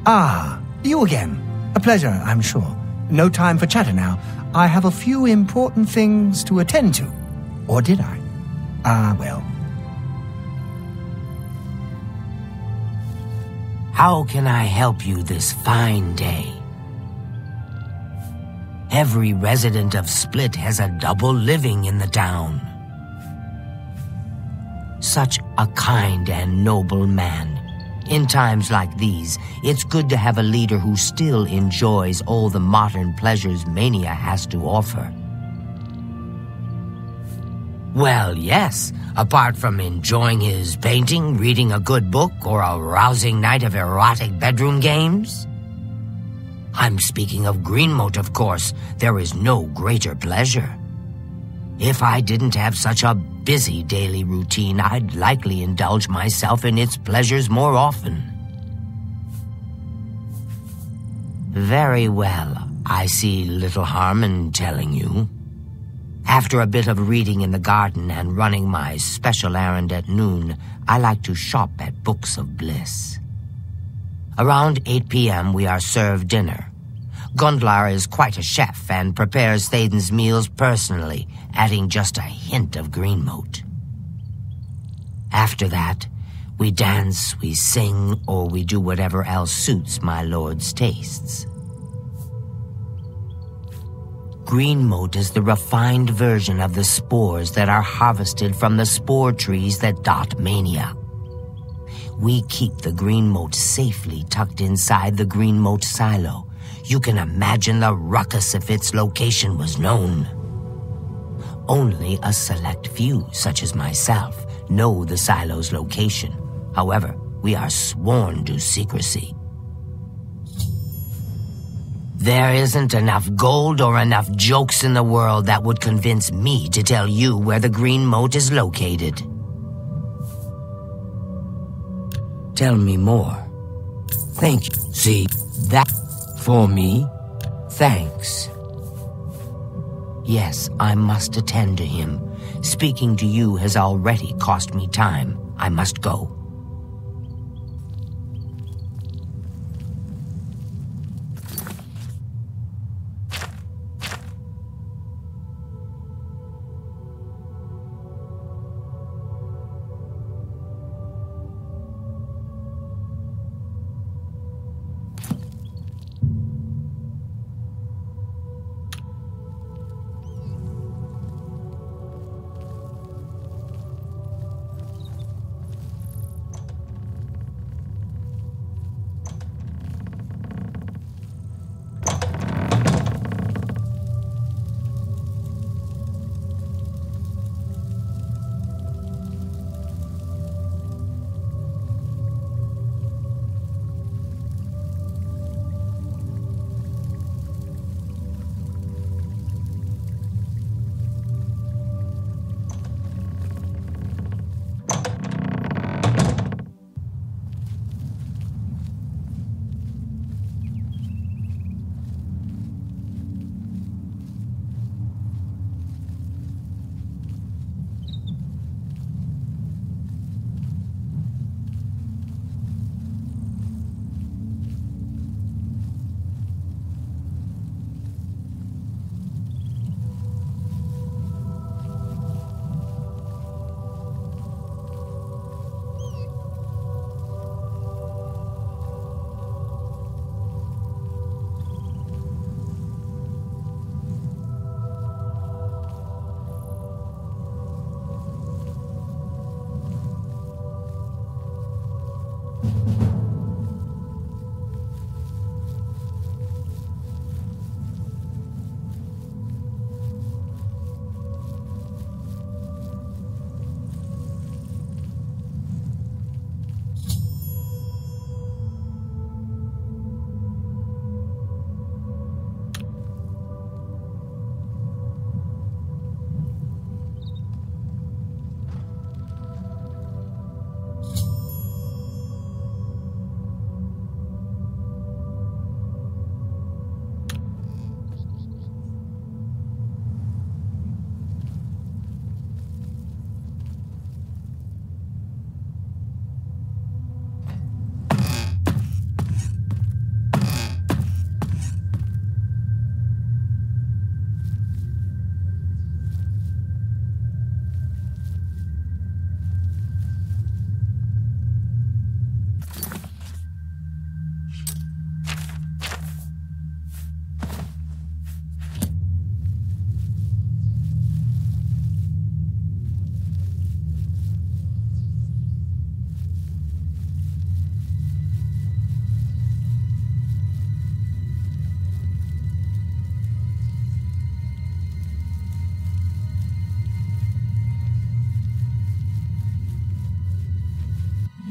Ah, you again. A pleasure, I'm sure. No time for chatter now. I have a few important things to attend to. Or did I? Ah, well. How can I help you this fine day? Every resident of Split has a double living in the town. Such a kind and noble man. In times like these, it's good to have a leader who still enjoys all the modern pleasures Mania has to offer. Well, yes, apart from enjoying his painting, reading a good book, or a rousing night of erotic bedroom games. I'm speaking of Greenmote, of course. There is no greater pleasure. If I didn't have such a busy daily routine, I'd likely indulge myself in its pleasures more often. Very well, I see little harm in telling you. After a bit of reading in the garden and running my special errand at noon, I like to shop at Books of Bliss. Around 8 p.m. we are served dinner. Gundlar is quite a chef and prepares Thaden's meals personally, adding just a hint of Greenmote. After that, we dance, we sing, or we do whatever else suits my lord's tastes. Greenmote is the refined version of the spores that are harvested from the spore trees that dot Mania. We keep the Greenmote safely tucked inside the Greenmote silo. You can imagine the ruckus if its location was known. Only a select few, such as myself, know the silo's location. However, we are sworn to secrecy. There isn't enough gold or enough jokes in the world that would convince me to tell you where the Greenmote is located. Tell me more. Thank you. See, that for me? Thanks. Yes, I must attend to him. Speaking to you has already cost me time. I must go.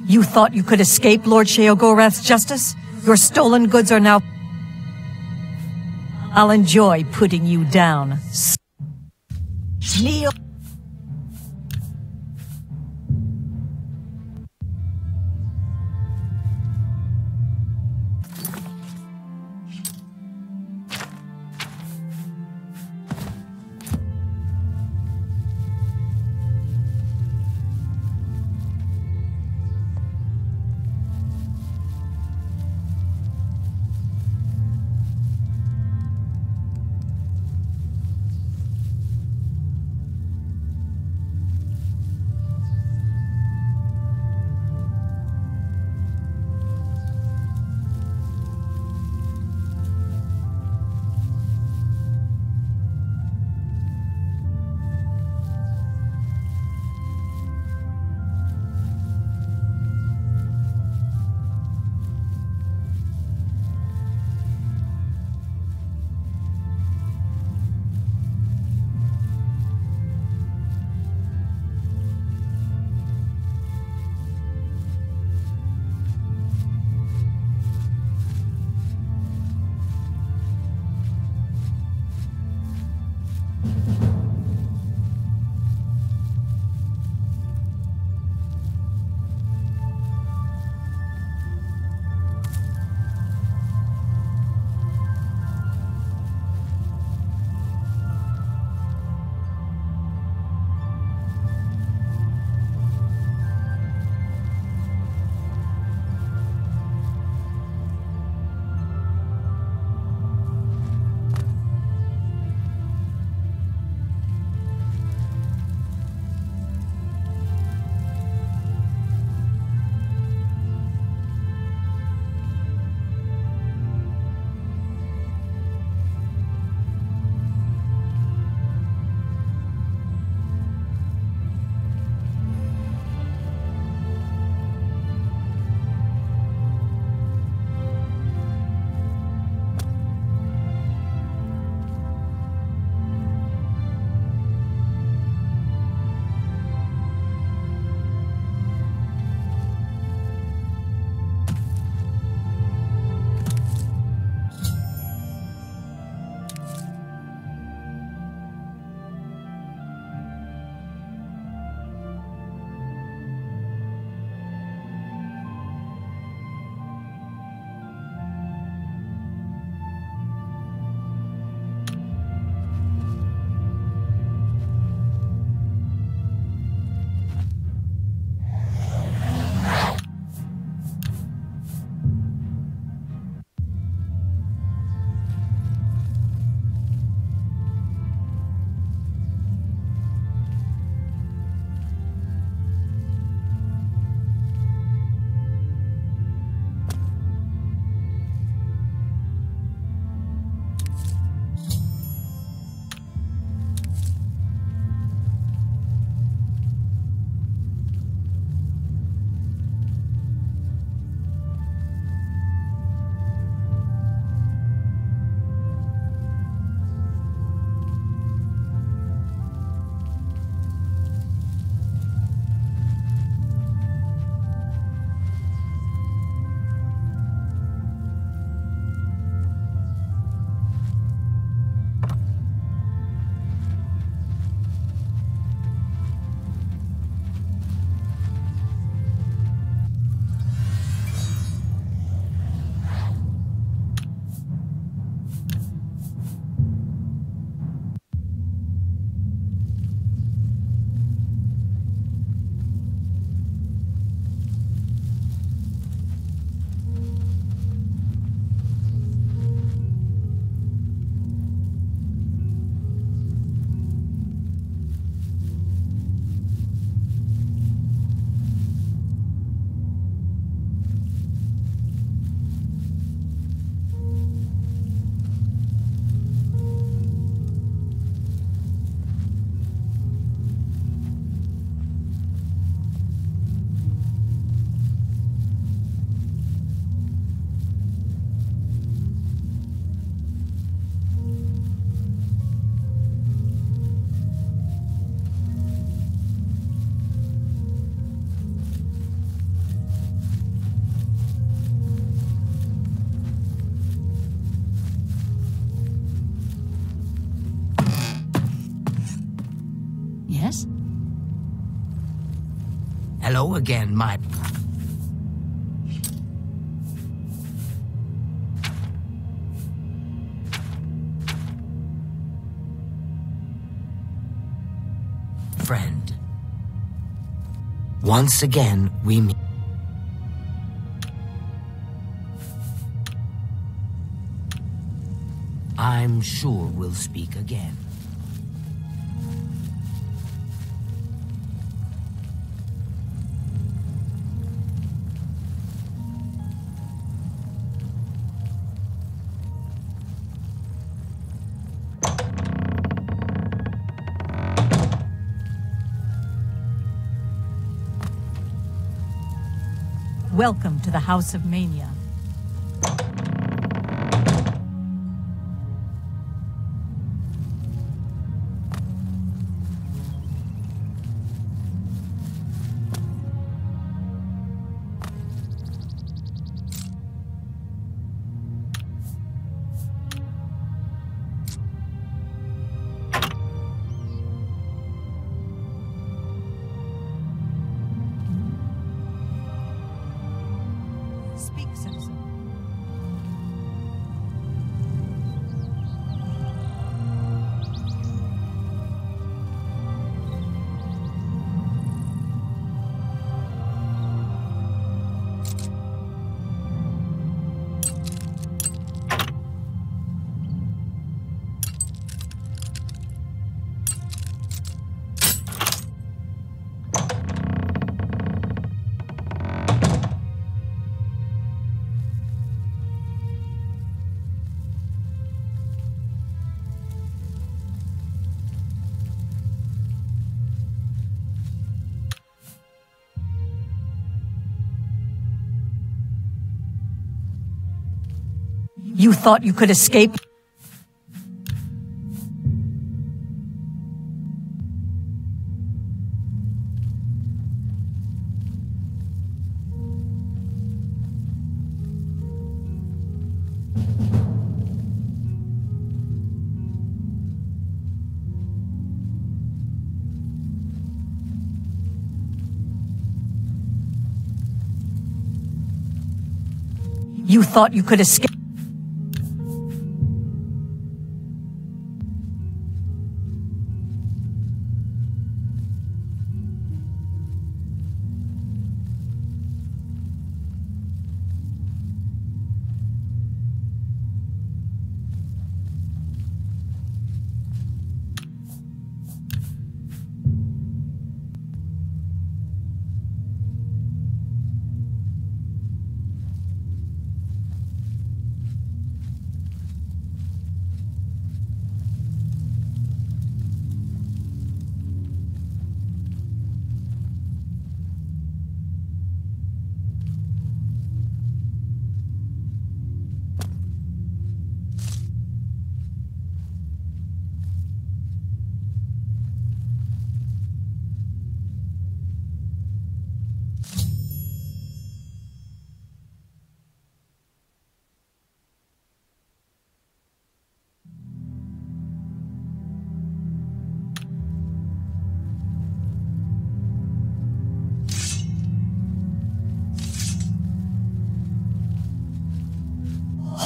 You thought you could escape Lord Sheogorath's justice? Your stolen goods are now... I'll enjoy putting you down. Kneel. again, my... friend. Once again, we meet. I'm sure we'll speak again. Welcome to the House of Mania. Speak, citizen. You thought you could escape? You thought you could escape?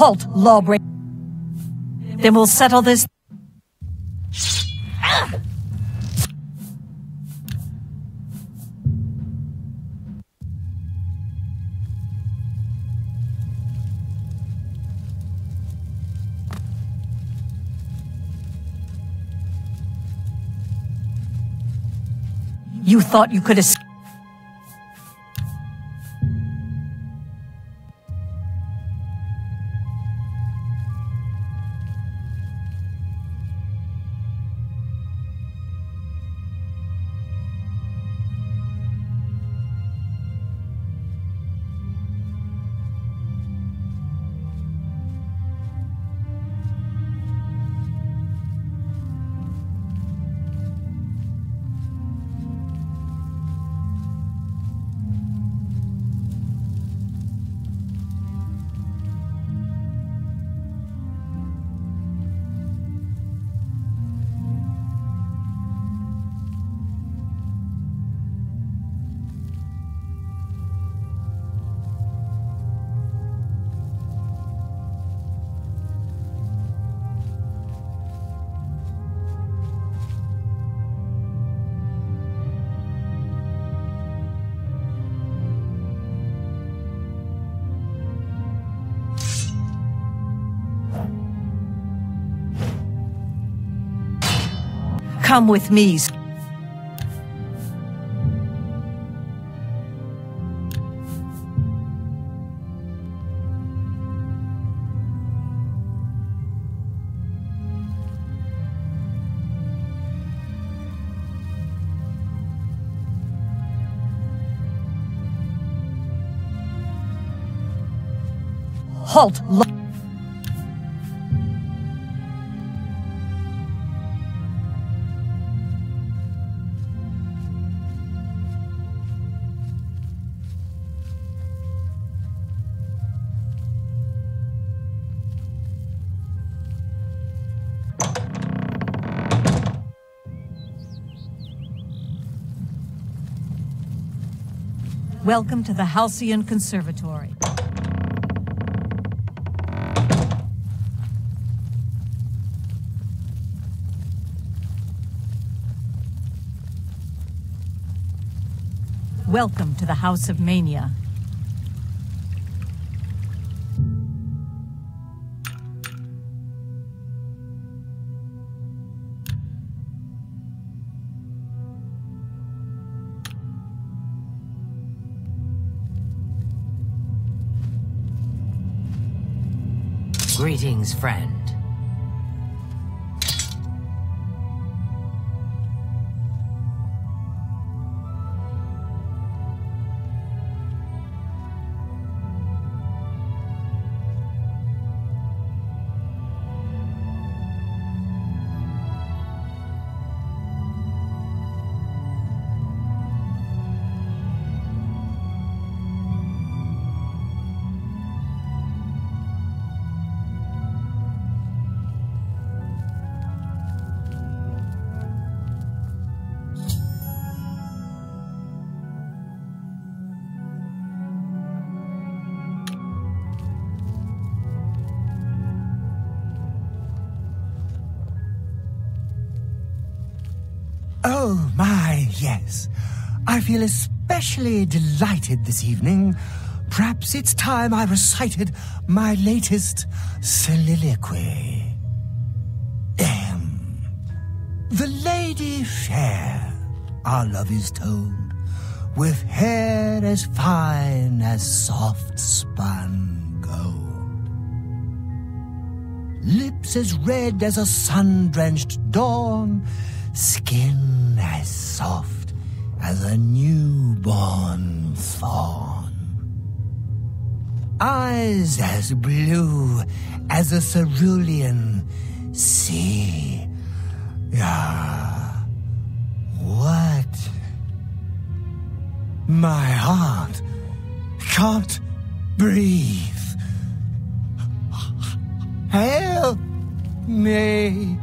Halt, lawbreaker. Then we'll settle this. You thought you could escape? Come with me. Halt! Welcome to the Halcyon Conservatory. Welcome to the House of Mania. Greetings, friend. Oh, my, yes. I feel especially delighted this evening. Perhaps it's time I recited my latest soliloquy. The lady fair, our love is told, with hair as fine as soft spun gold, lips as red as a sun-drenched dawn, skin as soft as a newborn fawn, eyes as blue as a cerulean sea. Ah, what? My heart can't breathe. Help me.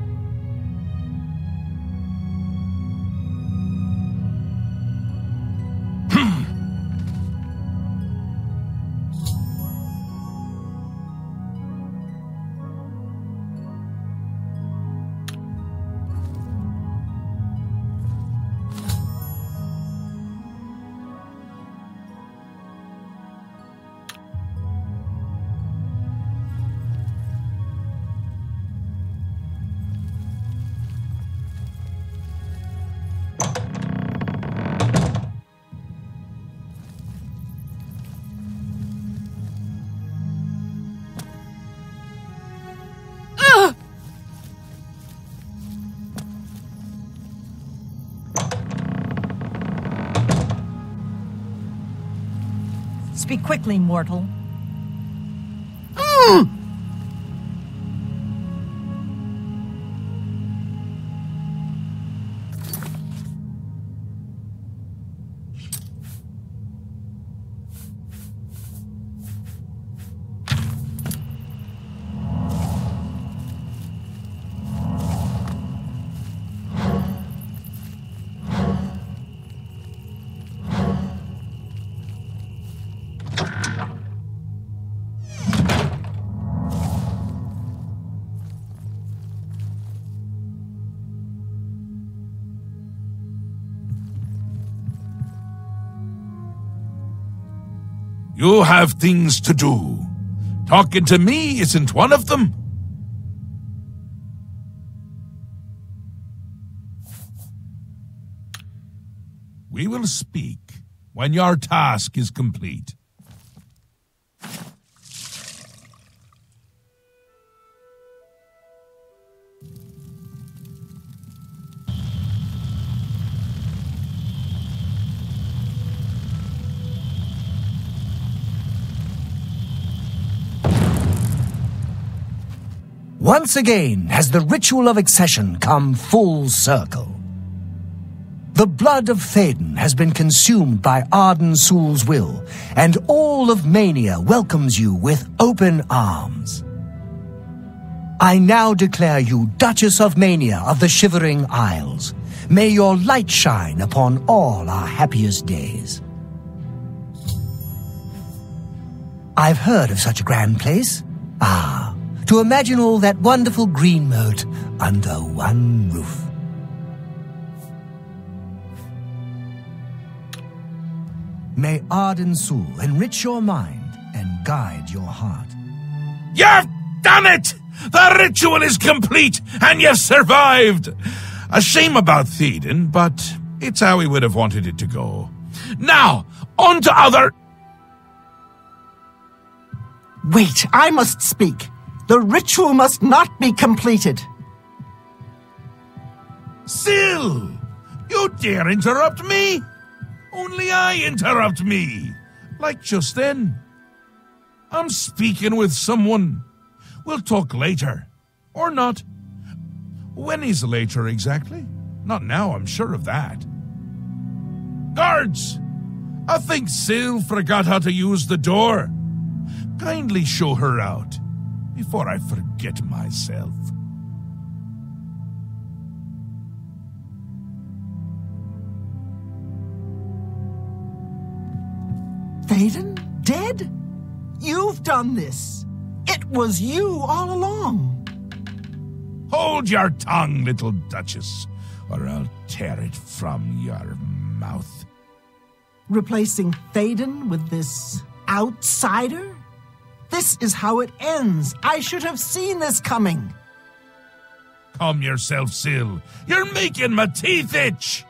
Speak quickly, mortal. You have things to do. Talking to me isn't one of them. We will speak when your task is complete. Once again has the ritual of accession come full circle. The blood of Théoden has been consumed by Arden Sul's will, and all of Mania welcomes you with open arms. I now declare you Duchess of Mania of the Shivering Isles. May your light shine upon all our happiest days. I've heard of such a grand place. To imagine all that wonderful green moat under one roof. May Arden Sul enrich your mind and guide your heart. You've done it! The ritual is complete, and you've survived! A shame about Théoden, but it's how he would have wanted it to go. Now, on to other... Wait, I must speak. The ritual must not be completed. Syl! You dare interrupt me? Only I interrupt me. Like just then. I'm speaking with someone. We'll talk later. Or not. When is later exactly? Not now, I'm sure of that. Guards! I think Syl forgot how to use the door. Kindly show her out before I forget myself. Théoden? Dead? You've done this. It was you all along. Hold your tongue, little Duchess, or I'll tear it from your mouth. Replacing Théoden with this outsider? This is how it ends. I should have seen this coming. Calm yourself, Syl. You're making my teeth itch.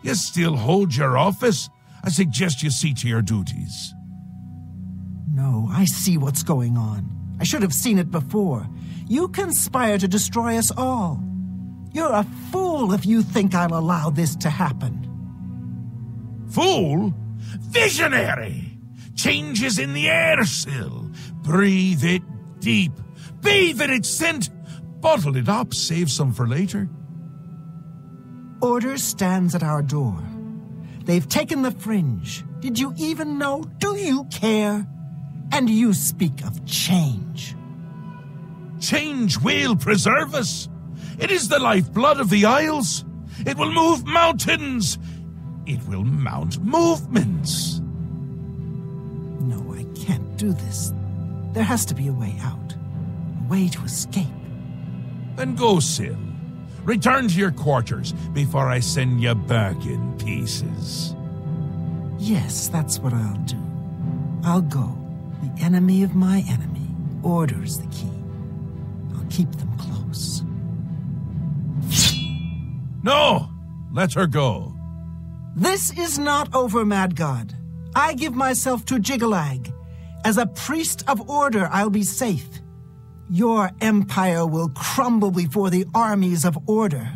You still hold your office? I suggest you see to your duties. No, I see what's going on. I should have seen it before. You conspire to destroy us all. You're a fool if you think I'll allow this to happen. Fool? Visionary! Change is in the air, Syl. Breathe it deep. Bathe in its scent. Bottle it up. Save some for later. Order stands at our door. They've taken the fringe. Did you even know? Do you care? And you speak of change. Change will preserve us. It is the lifeblood of the Isles. It will move mountains. It will mount movements. No, I can't do this. There has to be a way out. A way to escape. Then go, Syl. Return to your quarters before I send you back in pieces. Yes, that's what I'll do. I'll go. The enemy of my enemy orders the key. I'll keep them close. No! Let her go. This is not over, Mad God. I give myself to Jiggalag. As a priest of order, I'll be safe. Your empire will crumble before the armies of order.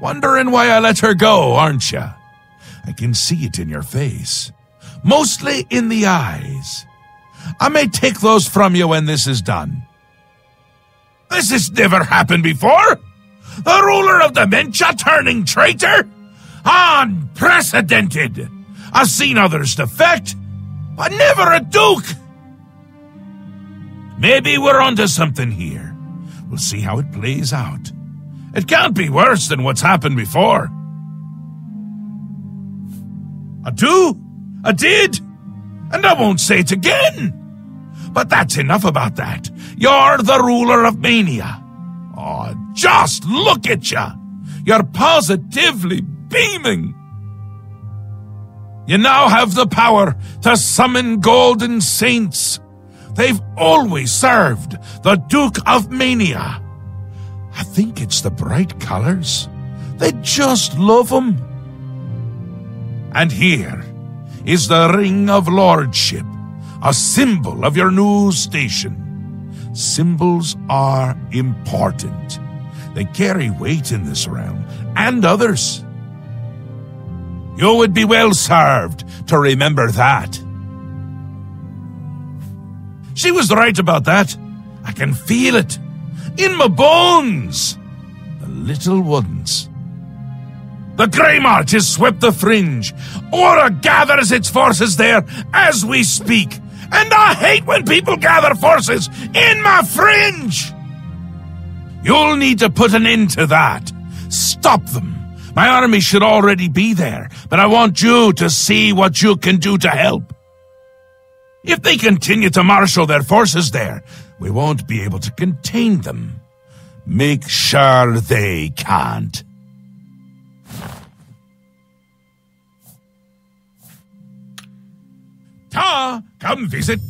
Wondering why I let her go, aren't you? I can see it in your face. Mostly in the eyes. I may take those from you when this is done. This has never happened before. The ruler of dementia turning traitor? Unprecedented. I've seen others defect, but never a duke! Maybe we're onto something here. We'll see how it plays out. It can't be worse than what's happened before. I do, I did, and I won't say it again. But that's enough about that. You're the ruler of Mania. Oh, just look at you. You're positively beaming. You now have the power to summon golden saints. They've always served the Duke of Mania. I think it's the bright colors. They just love them. And here is the Ring of Lordship, a symbol of your new station. Symbols are important. They carry weight in this realm, and others. You would be well served to remember that. She was right about that. I can feel it. In my bones. The little ones. The Grey March has swept the fringe. Aura gathers its forces there as we speak. And I hate when people gather forces in my fringe! You'll need to put an end to that. Stop them. My army should already be there, but I want you to see what you can do to help. If they continue to marshal their forces there, we won't be able to contain them. Make sure they can't. Ta, come visit.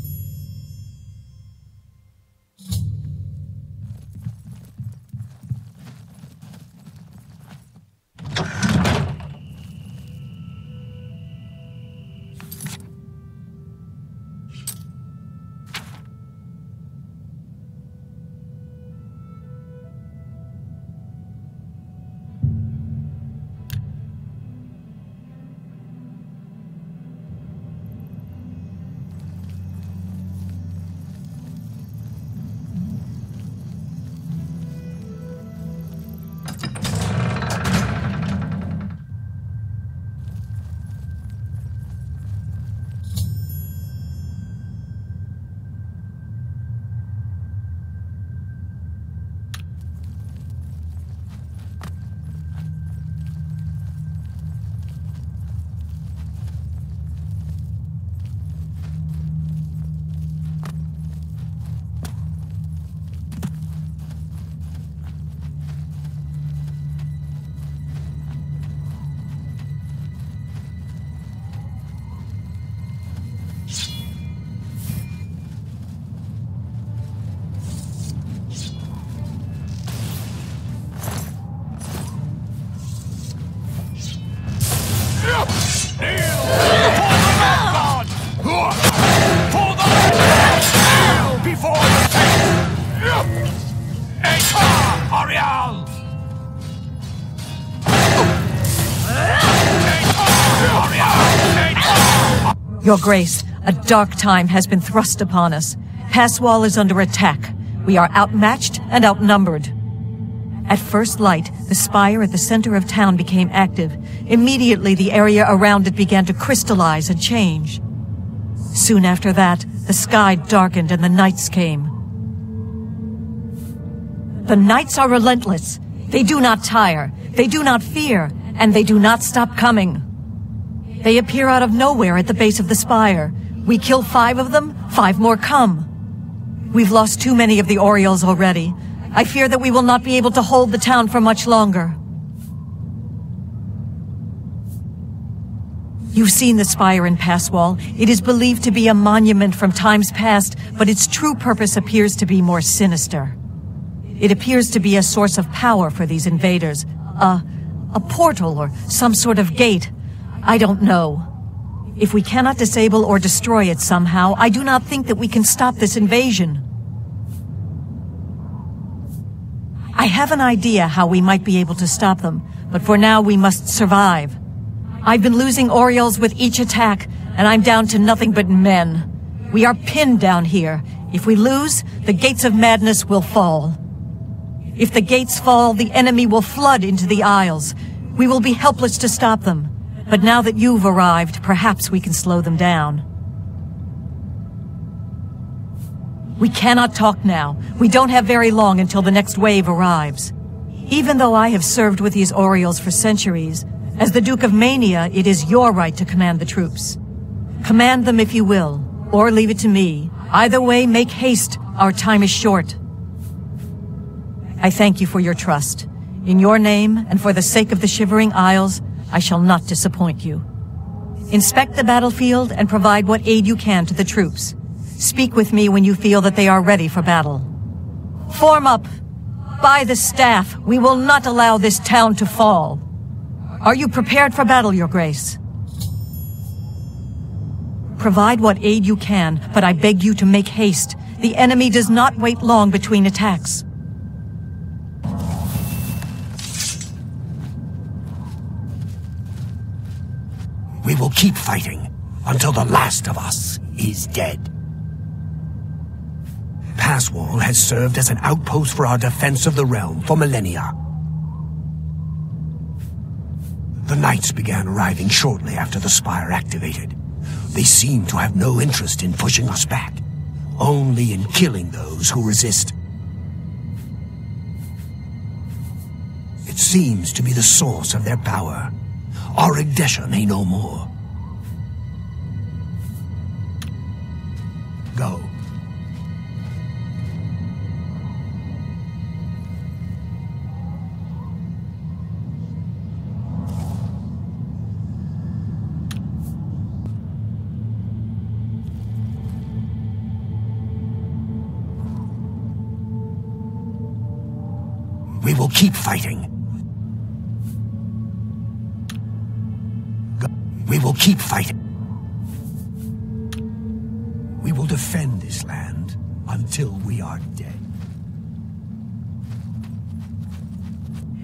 Your Grace, a dark time has been thrust upon us. Passwall is under attack. We are outmatched and outnumbered. At first light, the spire at the center of town became active. Immediately, the area around it began to crystallize and change. Soon after that, the sky darkened and the nights came. The nights are relentless. They do not tire, they do not fear, and they do not stop coming. They appear out of nowhere at the base of the spire. We kill 5 of them, 5 more come. We've lost too many of the Orioles already. I fear that we will not be able to hold the town for much longer. You've seen the spire in Passwall. It is believed to be a monument from times past, but its true purpose appears to be more sinister. It appears to be a source of power for these invaders. A portal or some sort of gate. I don't know. If we cannot disable or destroy it somehow, I do not think that we can stop this invasion. I have an idea how we might be able to stop them, but for now we must survive. I've been losing Orioles with each attack, and I'm down to nothing but men. We are pinned down here. If we lose, the gates of madness will fall. If the gates fall, the enemy will flood into the Isles. We will be helpless to stop them. But now that you've arrived, perhaps we can slow them down. We cannot talk now. We don't have very long until the next wave arrives. Even though I have served with these Orioles for centuries, as the Duke of Mania, it is your right to command the troops. Command them if you will, or leave it to me. Either way, make haste. Our time is short. I thank you for your trust. In your name, and for the sake of the Shivering Isles, I shall not disappoint you. Inspect the battlefield and provide what aid you can to the troops. Speak with me when you feel that they are ready for battle. Form up! By the staff, we will not allow this town to fall. Are you prepared for battle, Your Grace? Provide what aid you can, but I beg you to make haste. The enemy does not wait long between attacks. We will keep fighting until the last of us is dead. Passwall has served as an outpost for our defense of the realm for millennia. The knights began arriving shortly after the spire activated. They seem to have no interest in pushing us back, only in killing those who resist. It seems to be the source of their power. Our Igdesha may know more. Go. We will keep fighting. We will keep fighting. We will defend this land until we are dead.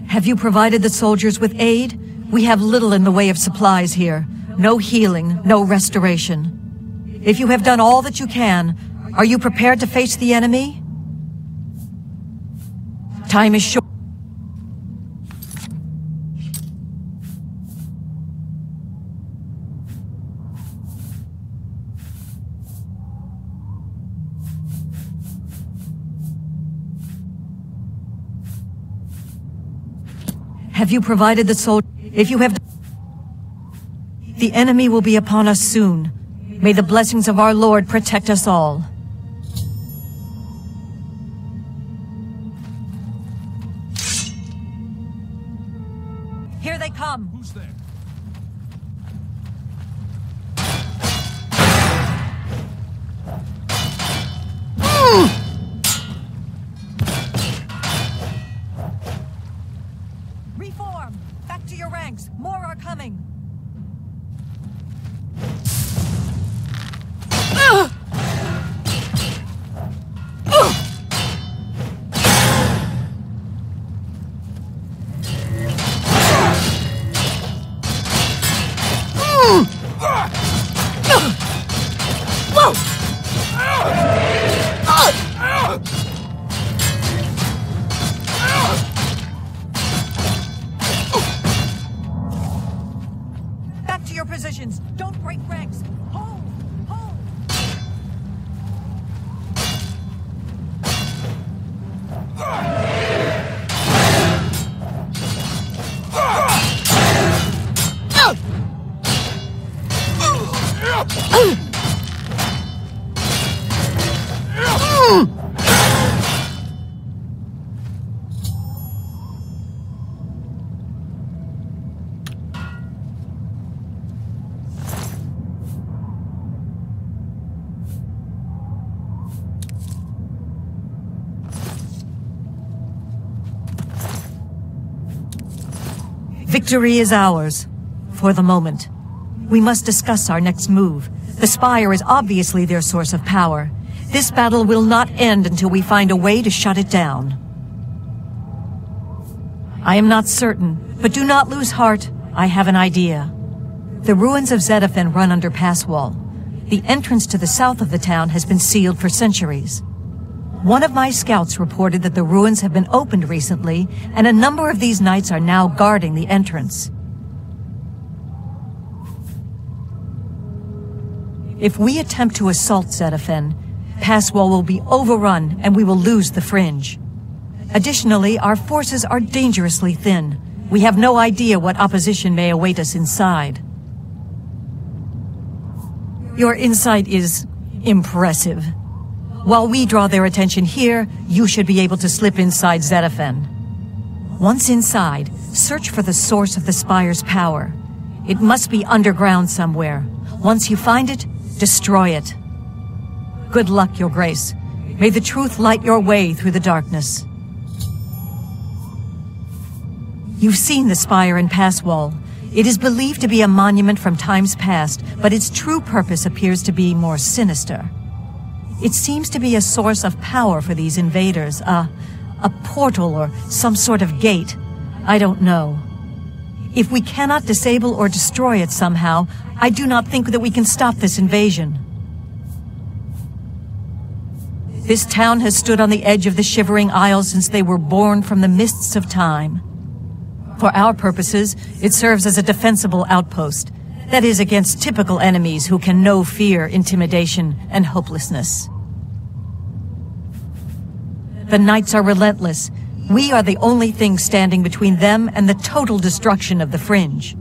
Have you provided the soldiers with aid? We have little in the way of supplies here. No healing, no restoration. If you have done all that you can, are you prepared to face the enemy? Time is short. Have you provided the soul? If you have, the enemy will be upon us soon. May the blessings of our Lord protect us all. Here they come. Who's there? Reform! Back to your ranks! More are coming! Back to your positions! Don't break ranks! Hold! Hold! Victory is ours, for the moment. We must discuss our next move. The Spire is obviously their source of power. This battle will not end until we find a way to shut it down. I am not certain, but do not lose heart. I have an idea. The ruins of Zedaphin run under Passwall. The entrance to the south of the town has been sealed for centuries. One of my scouts reported that the ruins have been opened recently, and a number of these knights are now guarding the entrance. If we attempt to assault Zedaphin, Pass wall will be overrun and we will lose the fringe. Additionally, our forces are dangerously thin. We have no idea what opposition may await us inside. Your insight is impressive. While we draw their attention here, you should be able to slip inside Zetaphen. Once inside, search for the source of the Spire's power. It must be underground somewhere. Once you find it, destroy it. Good luck, Your Grace. May the truth light your way through the darkness. You've seen the spire and pass wall. It is believed to be a monument from times past, but its true purpose appears to be more sinister. It seems to be a source of power for these invaders, a portal or some sort of gate. I don't know. If we cannot disable or destroy it somehow, I do not think that we can stop this invasion. This town has stood on the edge of the Shivering Isles since they were born from the mists of time. For our purposes, it serves as a defensible outpost. That is, against typical enemies who can know fear, intimidation, and hopelessness. The Knights are relentless. We are the only thing standing between them and the total destruction of the Fringe.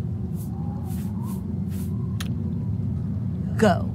Go.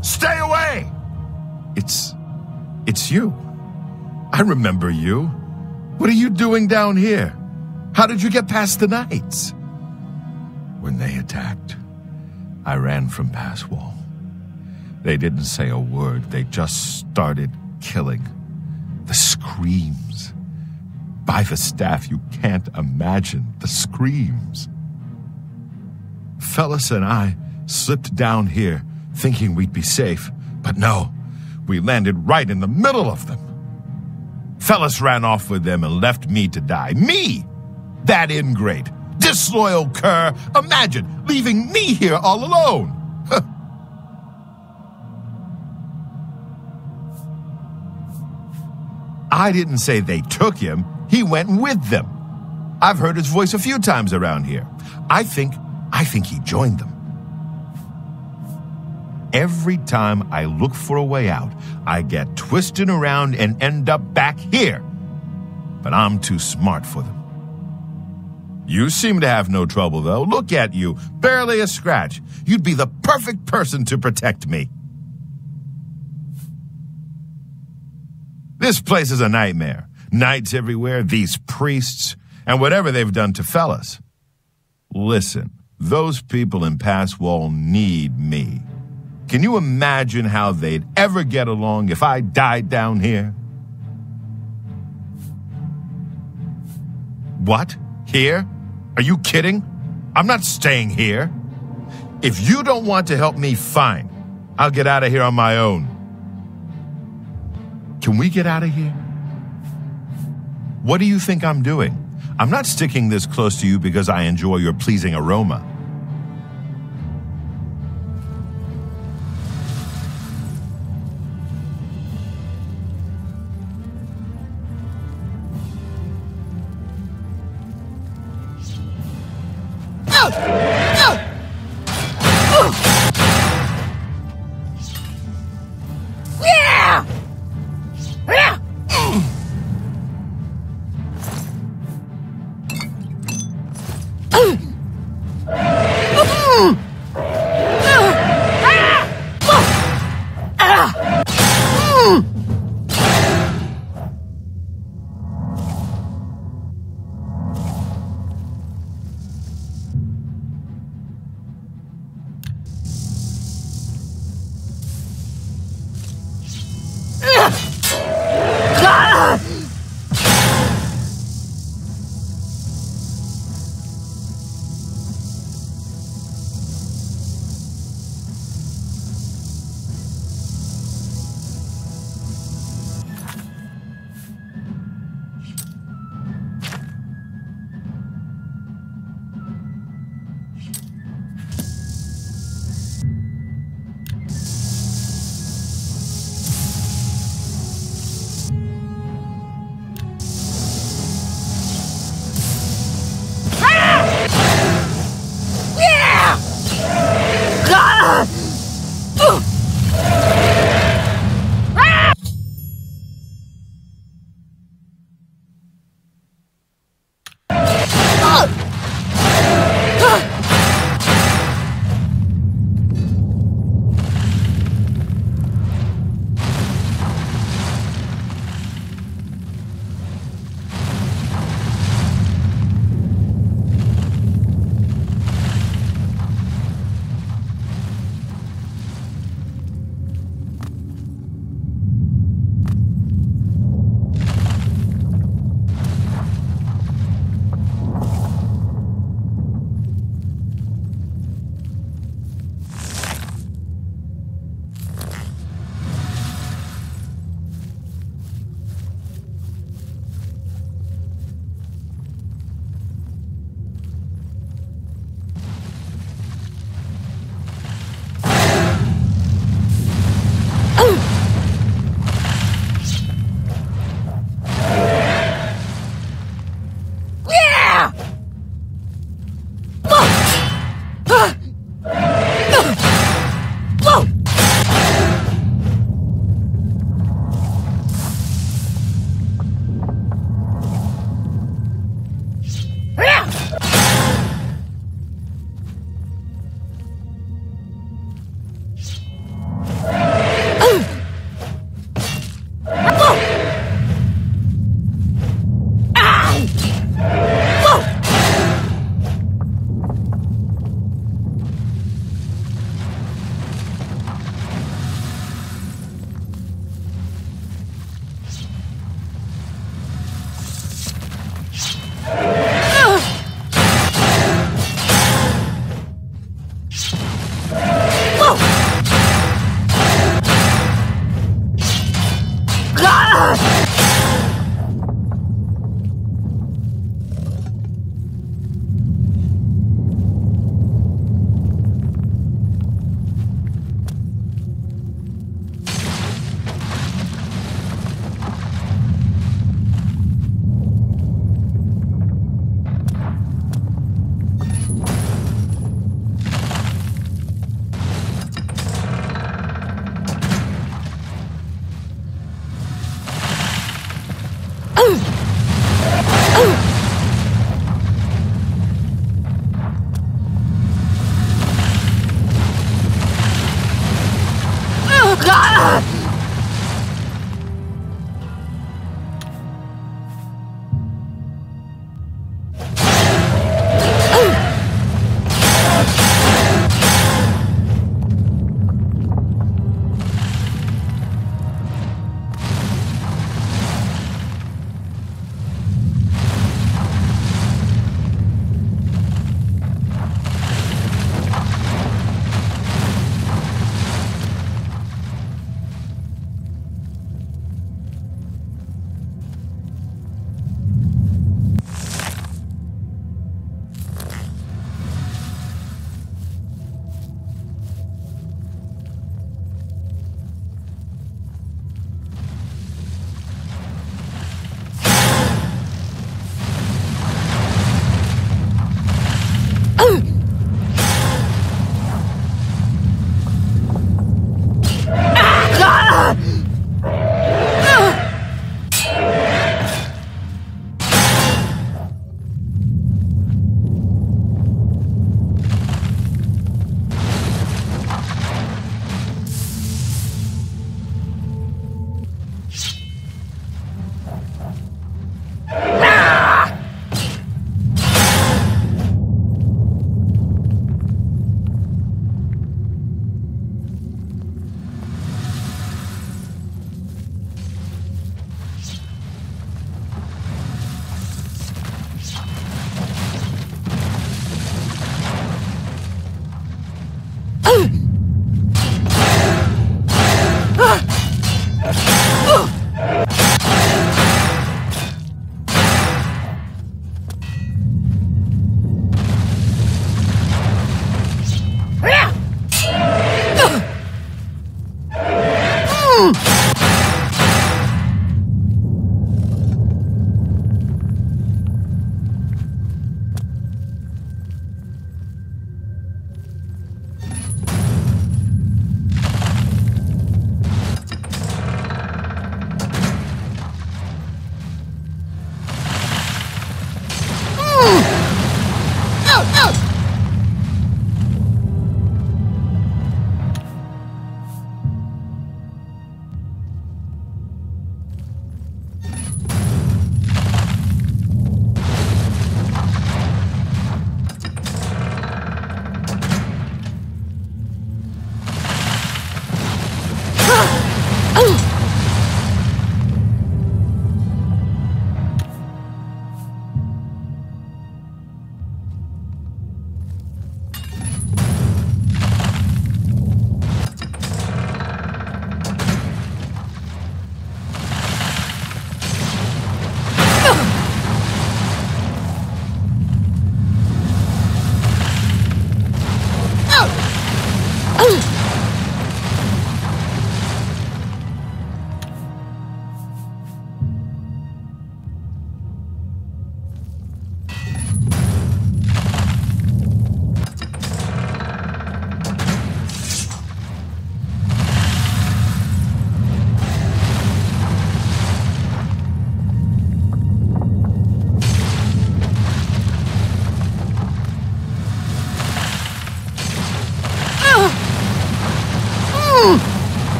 Stay away! It's you. I remember you. What are you doing down here? How did you get past the knights? When they attacked, I ran from past wall. They didn't say a word. They just started killing. The screams. By the staff, you can't imagine the screams. Fellas and I slipped down here thinking we'd be safe, but no, we landed right in the middle of them. Fellas ran off with them and left me to die. Me! That ingrate, disloyal cur. Imagine leaving me here all alone. I didn't say they took him. He went with them. I've heard his voice a few times around here. I think he joined them. Every time I look for a way out, I get twisted around and end up back here. But I'm too smart for them. You seem to have no trouble, though. Look at you. Barely a scratch. You'd be the perfect person to protect me. This place is a nightmare. Knights everywhere, these priests, and whatever they've done to fellas. Listen, those people in Pass Wall need me. Can you imagine how they'd ever get along if I died down here? What? Here? Are you kidding? I'm not staying here. If you don't want to help me, fine. I'll get out of here on my own. Can we get out of here? What do you think I'm doing? I'm not sticking this close to you because I enjoy your pleasing aroma.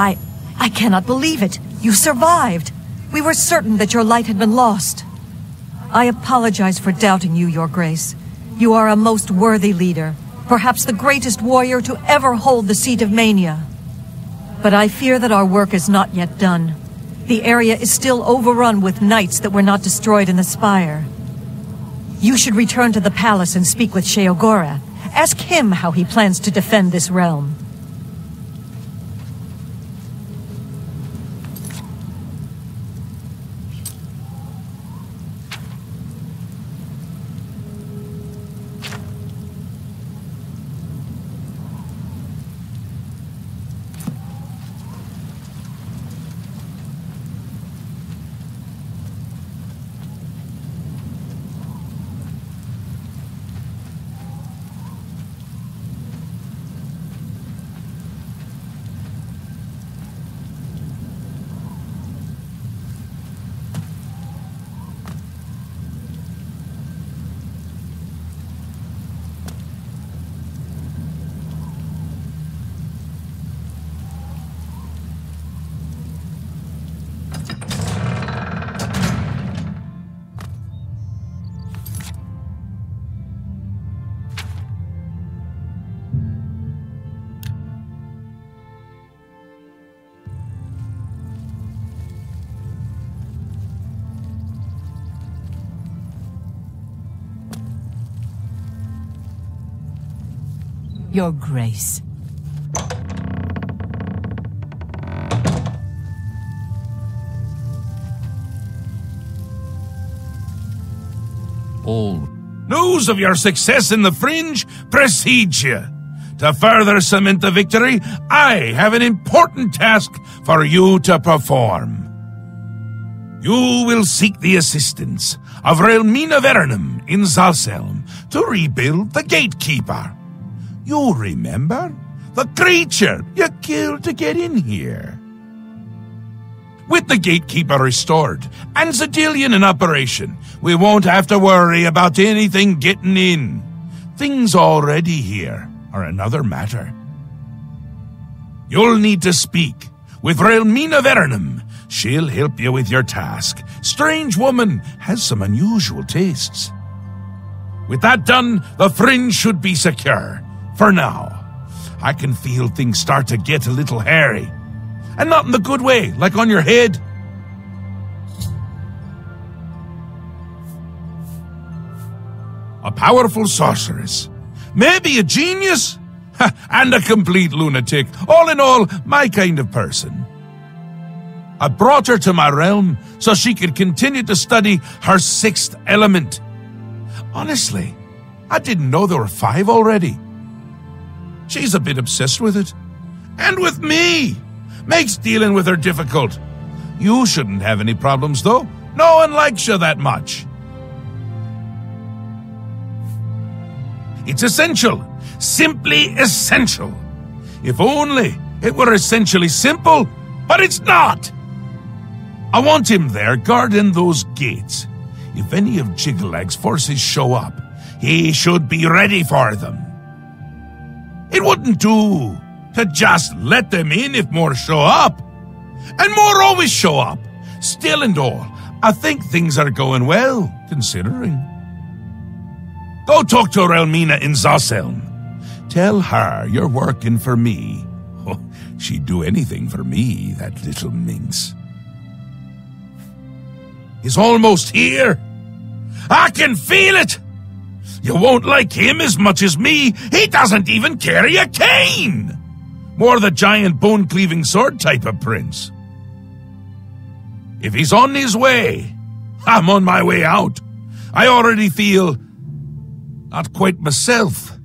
I cannot believe it. You survived. We were certain that your light had been lost. I apologize for doubting you, Your Grace. You are a most worthy leader, perhaps the greatest warrior to ever hold the seat of Mania. But I fear that our work is not yet done. The area is still overrun with knights that were not destroyed in the spire. You should return to the palace and speak with Sheogorath. Ask him how he plans to defend this realm. Your Grace. All. News of your success in the Fringe precedes you. To further cement the victory, I have an important task for you to perform. You will seek the assistance of Relmina Vernum in Zalselm to rebuild the Gatekeeper. You remember? The creature you killed to get in here. With the Gatekeeper restored and Zadillion in operation, we won't have to worry about anything getting in. Things already here are another matter. You'll need to speak with Relmina Vernum. She'll help you with your task. Strange woman has some unusual tastes. With that done, the Fringe should be secure. For now. I can feel things start to get a little hairy. And not in the good way, like on your head. A powerful sorceress. Maybe a genius. And a complete lunatic. All in all, my kind of person. I brought her to my realm so she could continue to study her sixth element. Honestly, I didn't know there were 5 already. She's a bit obsessed with it. And with me. Makes dealing with her difficult. You shouldn't have any problems, though. No one likes you that much. It's essential. Simply essential. If only it were essentially simple, but it's not. I want him there guarding those gates. If any of Jigglag's forces show up, he should be ready for them. It wouldn't do to just let them in if more show up. And more always show up. Still and all, I think things are going well, considering. Go talk to Relmina in Zalselm. Tell her you're working for me. Oh, she'd do anything for me, that little minx. He's almost here. I can feel it. You won't like him as much as me. He doesn't even carry a cane. More the giant bone-cleaving sword type of prince. If he's on his way, I'm on my way out. I already feel not quite myself.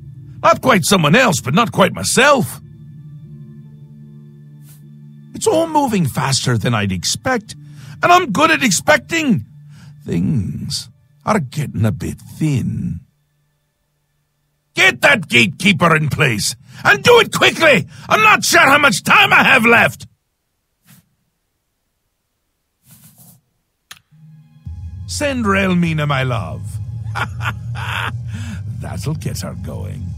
Not quite someone else, but not quite myself. It's all moving faster than I'd expect, and I'm good at expecting. Things are getting a bit thin. Get that gatekeeper in place, and do it quickly! I'm not sure how much time I have left! Send Relmina my love. That'll get her going. 'Tis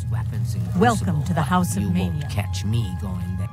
best weapons in Welcome Crucible, to the but House of you Mania. won't catch me going there.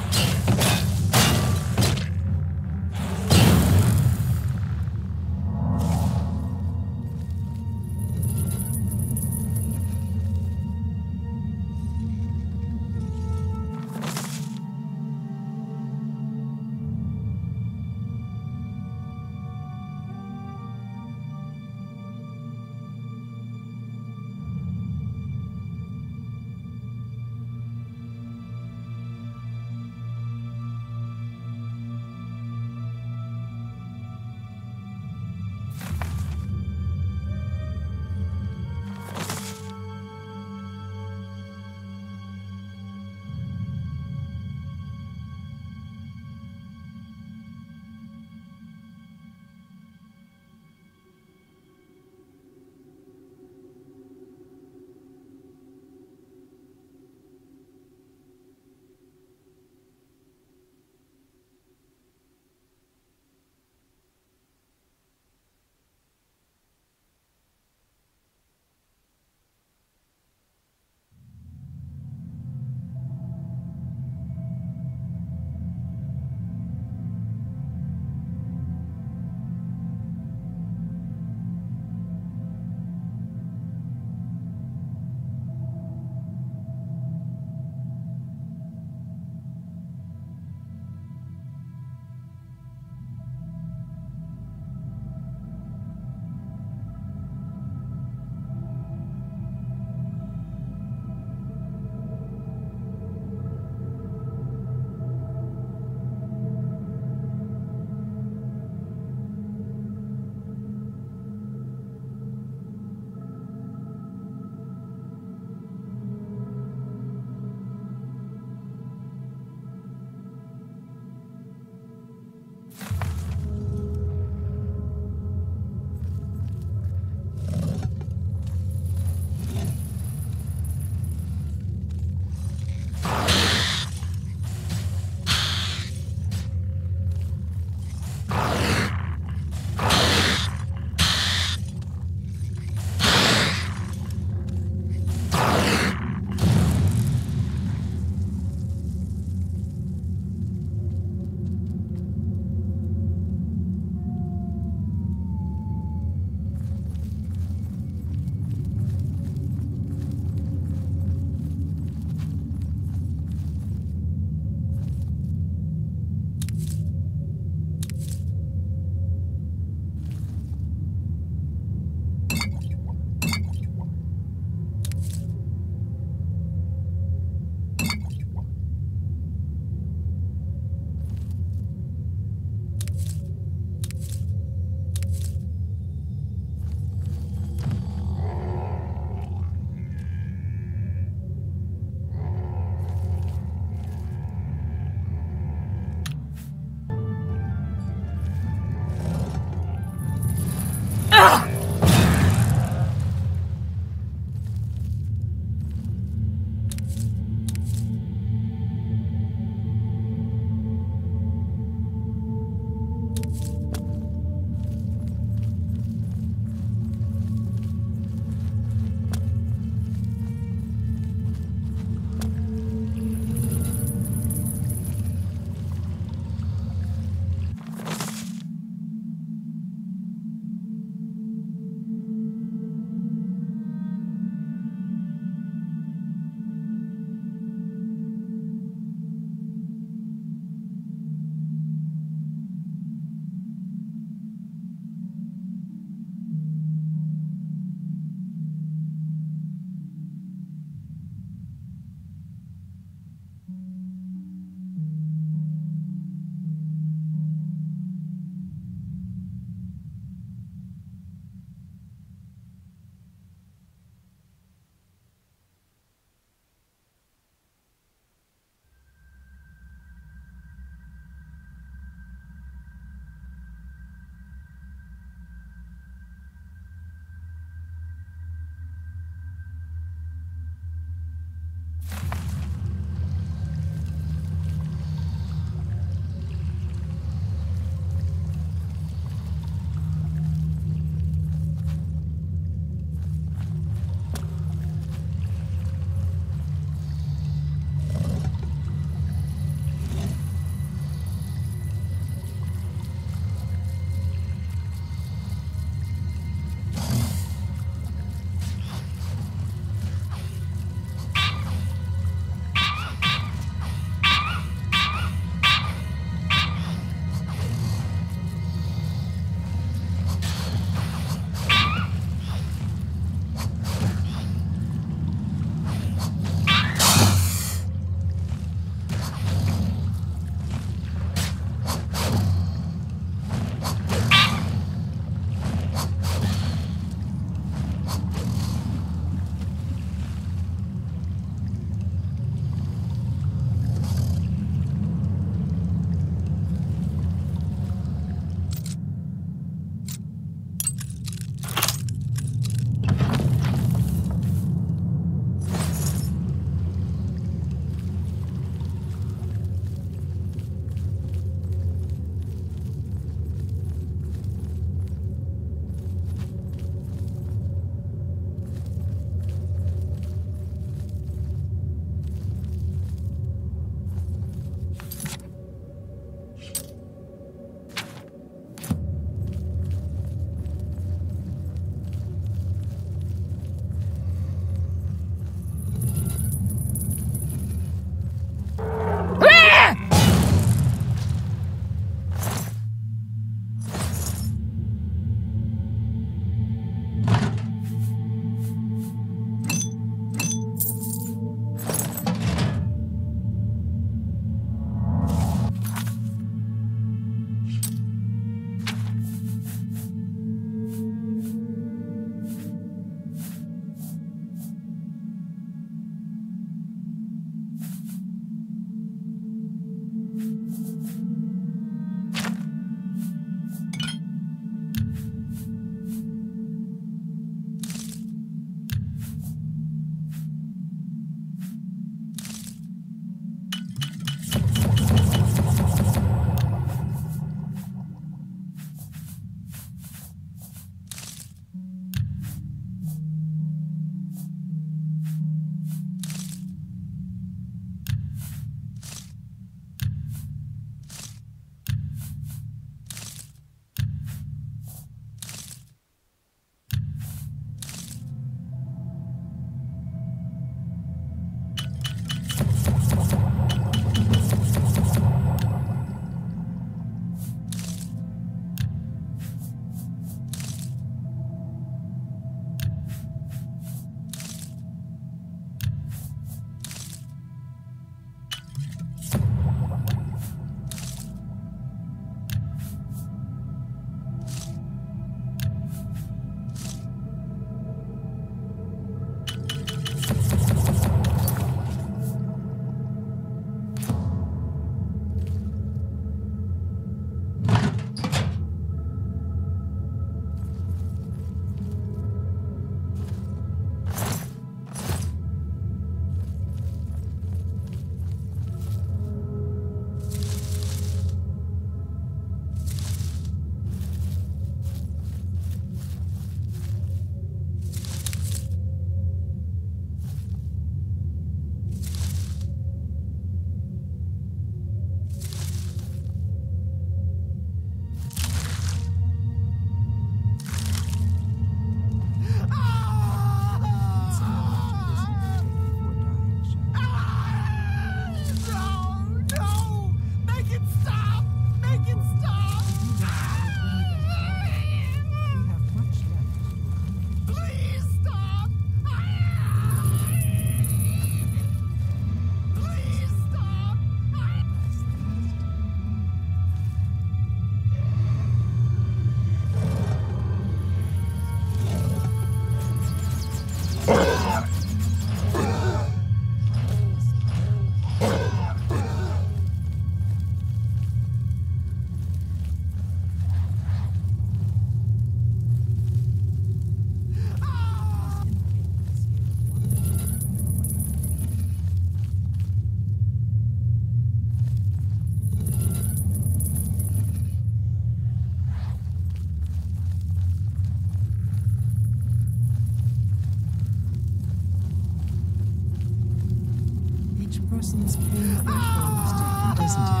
person's pain threshold is different, isn't it?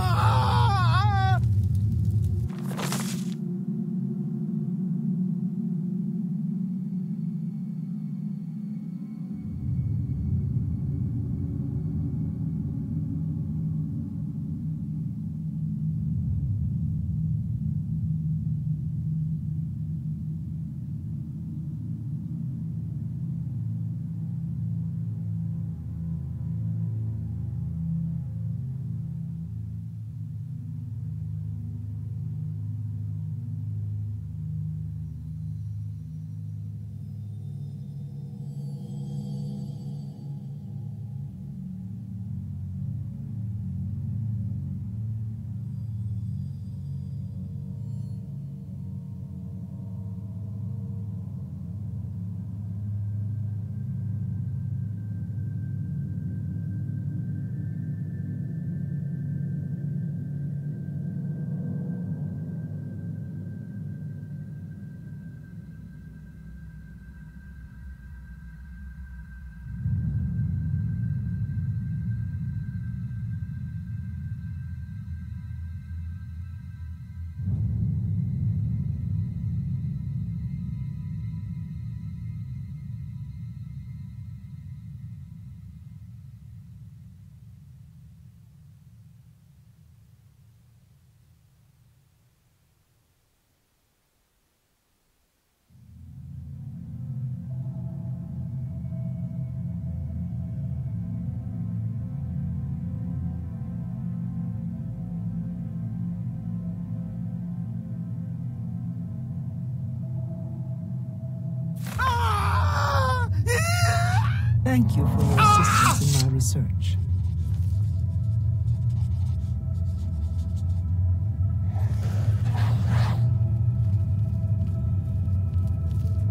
Thank you for your assistance in my research.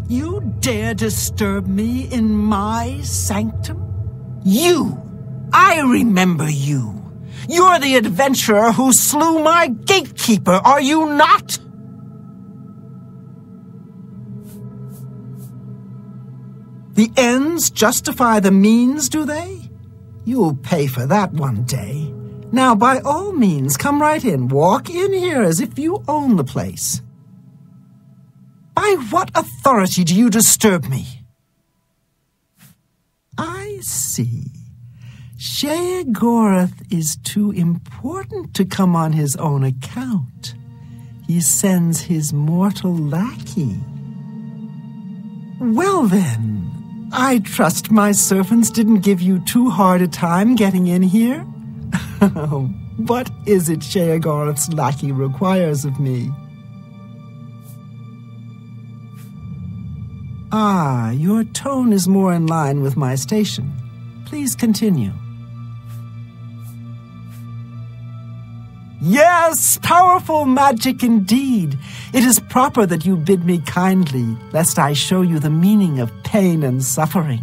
You dare disturb me in my sanctum? You! I remember you! You're the adventurer who slew my gatekeeper, are you not? The ends justify the means, do they? You'll pay for that one day. Now, by all means, come right in. Walk in here as if you own the place. By what authority do you disturb me? I see. Sheogorath is too important to come on his own account. He sends his mortal lackey. Well then, I trust my servants didn't give you too hard a time getting in here. What is it Sheogorath's lackey requires of me? Ah, your tone is more in line with my station. Please continue. Yes, powerful magic indeed. It is proper that you bid me kindly, lest I show you the meaning of pain and suffering.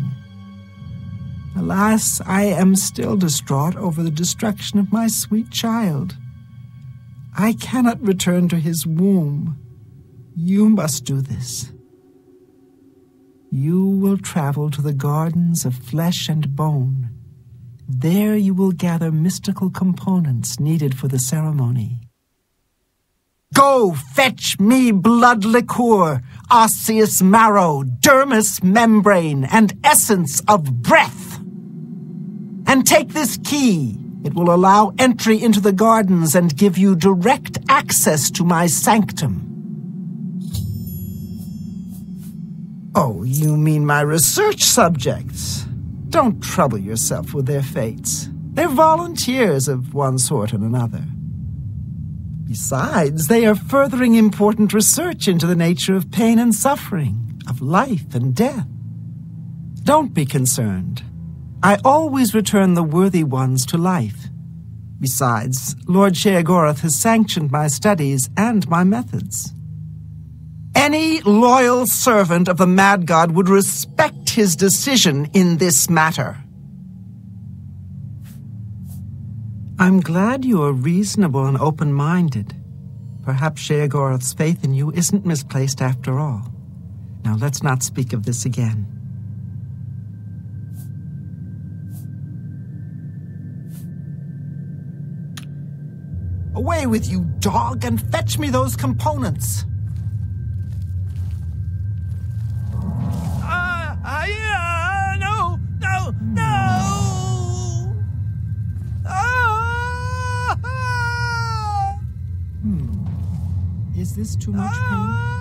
Alas, I am still distraught over the destruction of my sweet child. I cannot return to his womb. You must do this. You will travel to the gardens of flesh and bone. There you will gather mystical components needed for the ceremony. Go fetch me blood liqueur, osseous marrow, dermis membrane, and essence of breath. And take this key. It will allow entry into the gardens and give you direct access to my sanctum. Oh, you mean my research subjects? Don't trouble yourself with their fates. They're volunteers of one sort and another. Besides, they are furthering important research into the nature of pain and suffering, of life and death. Don't be concerned. I always return the worthy ones to life. Besides, Lord Sheogorath has sanctioned my studies and my methods. Any loyal servant of the Mad God would respect his decision in this matter. I'm glad you are reasonable and open-minded. Perhaps Sheogorath's faith in you isn't misplaced after all. Now let's not speak of this again. Away with you, dog, and fetch me those components. No! Is this too much pain?